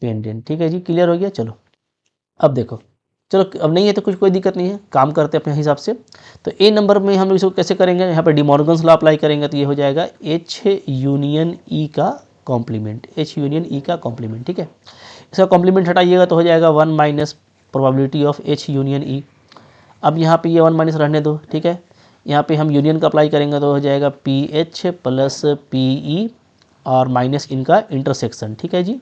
पेंडेंट। ठीक है जी, क्लियर हो गया। चलो अब देखो, चलो अब नहीं है तो कुछ कोई दिक्कत नहीं है, काम करते हैं अपने हिसाब से। तो ए नंबर में हम लोग इसको कैसे करेंगे, यहाँ पे डिमॉर्गन्स लॉ अप्लाई करेंगे तो ये हो जाएगा एच यूनियन ई का कॉम्प्लीमेंट, एच यूनियन ई का कॉम्प्लीमेंट। ठीक है, इसका कॉम्प्लीमेंट हटाइएगा तो हो जाएगा 1 minus probability of H union E. अब यहाँ पे ये 1 माइनस रहने दो। ठीक है, यहाँ पे हम यूनियन का अप्लाई करेंगे तो हो जाएगा P H plus P E और माइनस इनका इंटरसेक्शन। ठीक है जी,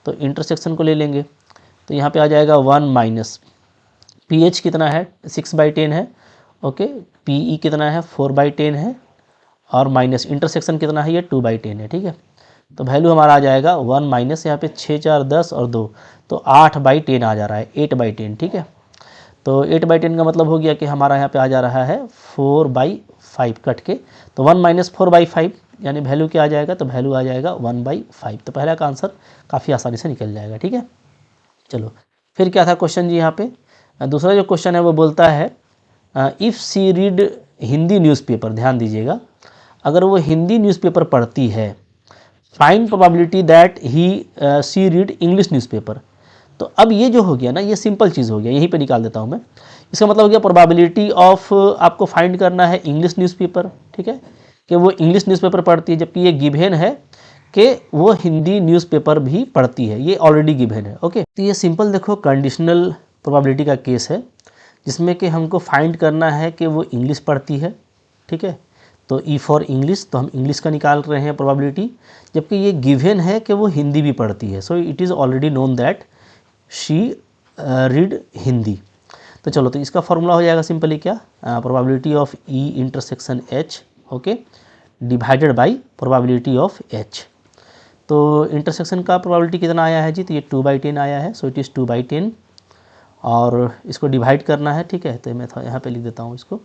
तो इंटरसेक्शन को ले लेंगे तो यहाँ पे आ जाएगा 1 माइनस पी एच कितना है 6/10 है, ओके, पी ई कितना है 4/10 है और माइनस इंटरसेक्शन कितना है ये 2/10 है। ठीक है, तो वैल्यू हमारा आ जाएगा 1 माइनस यहाँ पे 6 4 10 और 2 तो 8/10 आ जा रहा है, 8/10। ठीक है, तो 8/10 का मतलब हो गया कि हमारा यहाँ पे आ जा रहा है 4/5 कट के, तो 1 माइनस 4/5 यानी वैल्यू क्या आ जाएगा, तो वैल्यू आ जाएगा 1/5। तो पहला का आंसर काफ़ी आसानी से निकल जाएगा। ठीक है, चलो फिर क्या था क्वेश्चन जी, यहाँ पे दूसरा जो क्वेश्चन है वो बोलता है if she read Hindi newspaper, ध्यान दीजिएगा, अगर वो हिंदी न्यूज़पेपर पढ़ती है, find probability that he she read English newspaper. तो अब ये जो हो गया ना, ये सिंपल चीज़ हो गया, यहीं पे निकाल देता हूँ मैं। इसका मतलब हो गया प्रोबेबिलिटी ऑफ आपको फाइंड करना है इंग्लिश न्यूज़पेपर, ठीक है, कि वो इंग्लिश न्यूज़पेपर पढ़ती है, जबकि ये गिवन है कि वो हिंदी न्यूज़पेपर भी पढ़ती है, ये ऑलरेडी गिवन है। ओके, तो ये सिंपल देखो कंडीशनल प्रोबेबिलिटी का केस है, जिसमें कि हमको फाइंड करना है कि वो इंग्लिश पढ़ती है, ठीक है। तो ई फॉर इंग्लिश, तो हम इंग्लिश का निकाल रहे हैं प्रोबेबिलिटी, जबकि ये गिवन है कि वो हिंदी भी पढ़ती है। So it is already known that she read Hindi. तो चलो, तो इसका फॉर्मूला हो जाएगा सिंपली क्या, probability of E intersection H, okay, divided by probability of H. तो इंटरसेक्शन का प्रोबेबिलिटी कितना आया है जी, तो ये 2/10 आया है। सो इट इज़ 2/10, और इसको डिवाइड करना है, ठीक है। तो मैं यहाँ पे लिख देता हूँ, इसको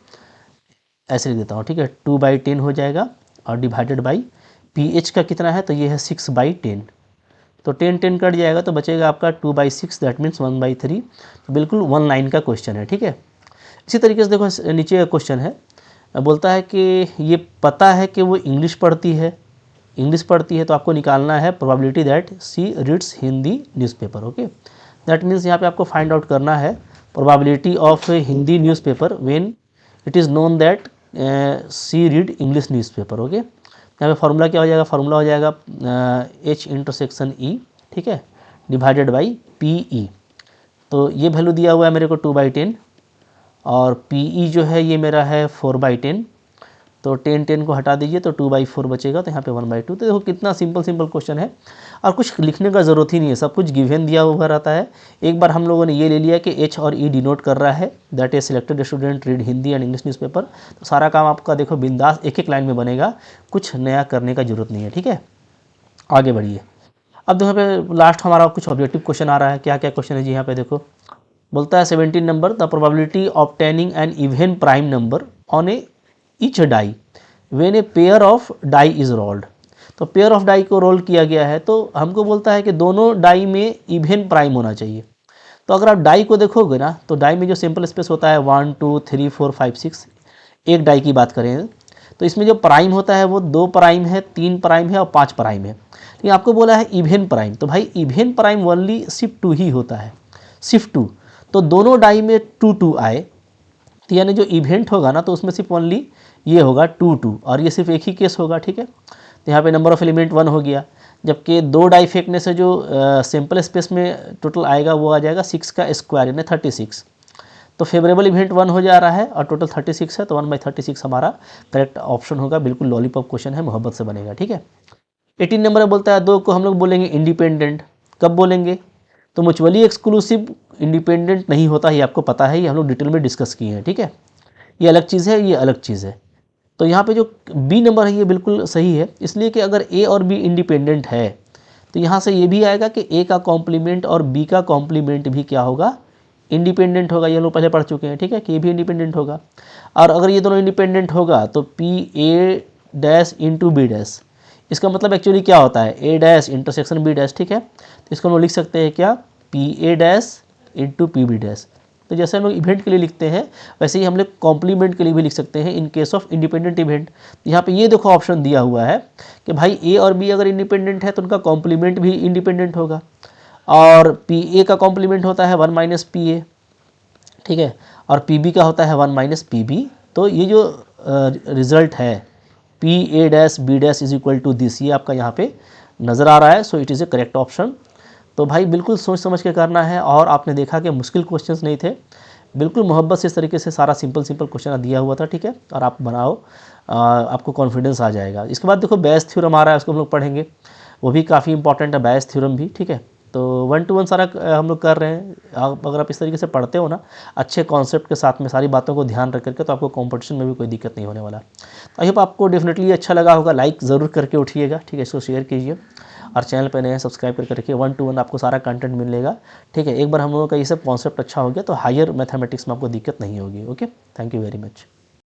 ऐसे लिख देता हूँ, ठीक है, 2/10 हो जाएगा, और डिवाइडेड बाई पी एच का कितना है, तो ये है 6/10। तो 10 कट जाएगा, तो बचेगा आपका 2/6, दैट मीन्स 1/3। तो बिल्कुल 1 लाइन का क्वेश्चन है, ठीक है। इसी तरीके से देखो नीचे का क्वेश्चन है, बोलता है कि ये पता है कि वो इंग्लिश पढ़ती है, तो आपको निकालना है probability that she reads Hindi newspaper. Okay, that means यहाँ पे आपको फाइंड आउट करना है probability of Hindi newspaper when it is known that she read English newspaper. Okay, यहाँ पे फार्मूला क्या हो जाएगा, फार्मूला हो जाएगा एच इंटरसेक्शन ई, ठीक है, डिवाइडेड बाई पी ई। तो ये वैल्यू दिया हुआ है मेरे को 2/10, और पी ई जो है ये मेरा है 4/10। तो 10 को हटा दीजिए, तो 2/4 बचेगा, तो यहाँ पे 1/2। तो देखो कितना सिंपल क्वेश्चन है, और कुछ लिखने का ज़रूरत ही नहीं है, सब कुछ गिवन दिया हुआ रहता है। एक बार हम लोगों ने ये ले लिया कि एच और ई डिनोट कर रहा है that is selected student read Hindi and English newspaper. तो सारा काम आपका देखो बिंदास एक एक लाइन में बनेगा, कुछ नया करने का जरूरत नहीं है, ठीक है। आगे बढ़िए। अब देखो पे लास्ट हमारा कुछ ऑब्जेक्टिव क्वेश्चन आ रहा है। क्या क्या क्वेश्चन है जी, यहाँ पे देखो बोलता है 17 number, the probability obtaining an even prime number on a each die when a pair of die is rolled. तो पेयर ऑफ डाई को रोल किया गया है, तो हमको बोलता है कि दोनों डाई में इवन प्राइम होना चाहिए। तो अगर आप डाई को देखोगे ना, तो डाई में जो सिंपल स्पेस होता है 1 2 3 4 5 6, एक डाई की बात करें तो इसमें जो प्राइम होता है वो 2 प्राइम है, 3 प्राइम है और 5 प्राइम है। तो आपको बोला है इवन प्राइम, तो भाई इवन प्राइम ओनली सिर्फ 2 ही होता है, सिर्फ 2। तो दोनों डाई में 2 2 आए, तो यानी जो इवेंट होगा ना, तो उसमें सिर्फ ओनली ये होगा 2 2, और ये सिर्फ एक ही केस होगा, ठीक है। तो यहाँ पे नंबर ऑफ एलिमेंट 1 हो गया, जबकि 2 डाई फेंकने से जो सिंपल स्पेस में टोटल आएगा वो आ जाएगा 6 का स्क्वायर यानी 36। तो फेवरेबल इवेंट 1 हो जा रहा है और टोटल 36 है, तो 1/36 हमारा करेक्ट ऑप्शन होगा। बिल्कुल लॉलीपॉप क्वेश्चन है, मोहब्बत से बनेगा, ठीक है। 18 नंबर में बोलता है 2 को हम लोग बोलेंगे इंडिपेंडेंट। कब बोलेंगे, तो म्यूचुअली एक्सक्लूसिव इंडिपेंडेंट नहीं होता, ये आपको पता है, ये हम लोग डिटेल में डिस्कस किए हैं, ठीक है। ये अलग चीज़ है, ये अलग चीज़ है। तो यहाँ पे जो बी नंबर है ये बिल्कुल सही है, इसलिए कि अगर ए और बी इंडिपेंडेंट है तो यहाँ से ये भी आएगा कि ए का कॉम्प्लीमेंट और बी का कॉम्प्लीमेंट भी क्या होगा, इंडिपेंडेंट होगा। ये लोग पहले पढ़ चुके हैं, ठीक है, कि ये भी इंडिपेंडेंट होगा। और अगर ये दोनों इंडिपेंडेंट होगा तो P A dash into B dash, इसका मतलब एक्चुअली क्या होता है, A dash intersection B dash, ठीक है। तो इसको हम लोग लिख सकते हैं क्या, P A dash into P B dash. तो जैसे हम लोग इवेंट के लिए लिखते हैं वैसे ही हम लोग कॉम्प्लीमेंट के लिए भी लिख सकते हैं in case of independent event. यहाँ पे ये देखो ऑप्शन दिया हुआ है कि भाई ए और बी अगर इंडिपेंडेंट है तो उनका कॉम्प्लीमेंट भी इंडिपेंडेंट होगा, और पी ए का कॉम्प्लीमेंट होता है 1 माइनस पी ए, ठीक है, और पी बी का होता है 1 माइनस पी बी। तो ये जो रिजल्ट है P A dash B dash is equal to this, ये आपका यहाँ पे नज़र आ रहा है। So it is a correct option. तो भाई बिल्कुल सोच समझ के करना है, और आपने देखा कि मुश्किल क्वेश्चंस नहीं थे, बिल्कुल मोहब्बत से इस तरीके से सारा सिंपल क्वेश्चन दिया हुआ था, ठीक है। और आप बनाओ, आपको कॉन्फिडेंस आ जाएगा। इसके बाद देखो बेयस थ्योरम आ रहा है, उसको हम लोग पढ़ेंगे, वो भी काफ़ी इंपॉर्टेंट है बेयस थ्योरम भी, ठीक है। तो 1 to 1 सारा हम लोग कर रहे हैं। अगर आप इस तरीके से पढ़ते हो ना, अच्छे कॉन्सेप्ट के साथ में सारी बातों को ध्यान रख करके, तो आपको कॉम्पिटिशन में भी कोई दिक्कत नहीं होने वाला। आई होप आपको डेफिनेटली अच्छा लगा होगा, लाइक ज़रूर करके उठिएगा, ठीक है, इसको शेयर कीजिए, और चैनल पे नए हैं सब्सक्राइब करके रखिए। 1 to 1 आपको सारा कंटेंट मिलेगा, ठीक है। एक बार हम लोगों का ये सब कॉन्सेप्ट अच्छा हो गया तो हायर मैथमेटिक्स में आपको दिक्कत नहीं होगी। Okay, thank you very much.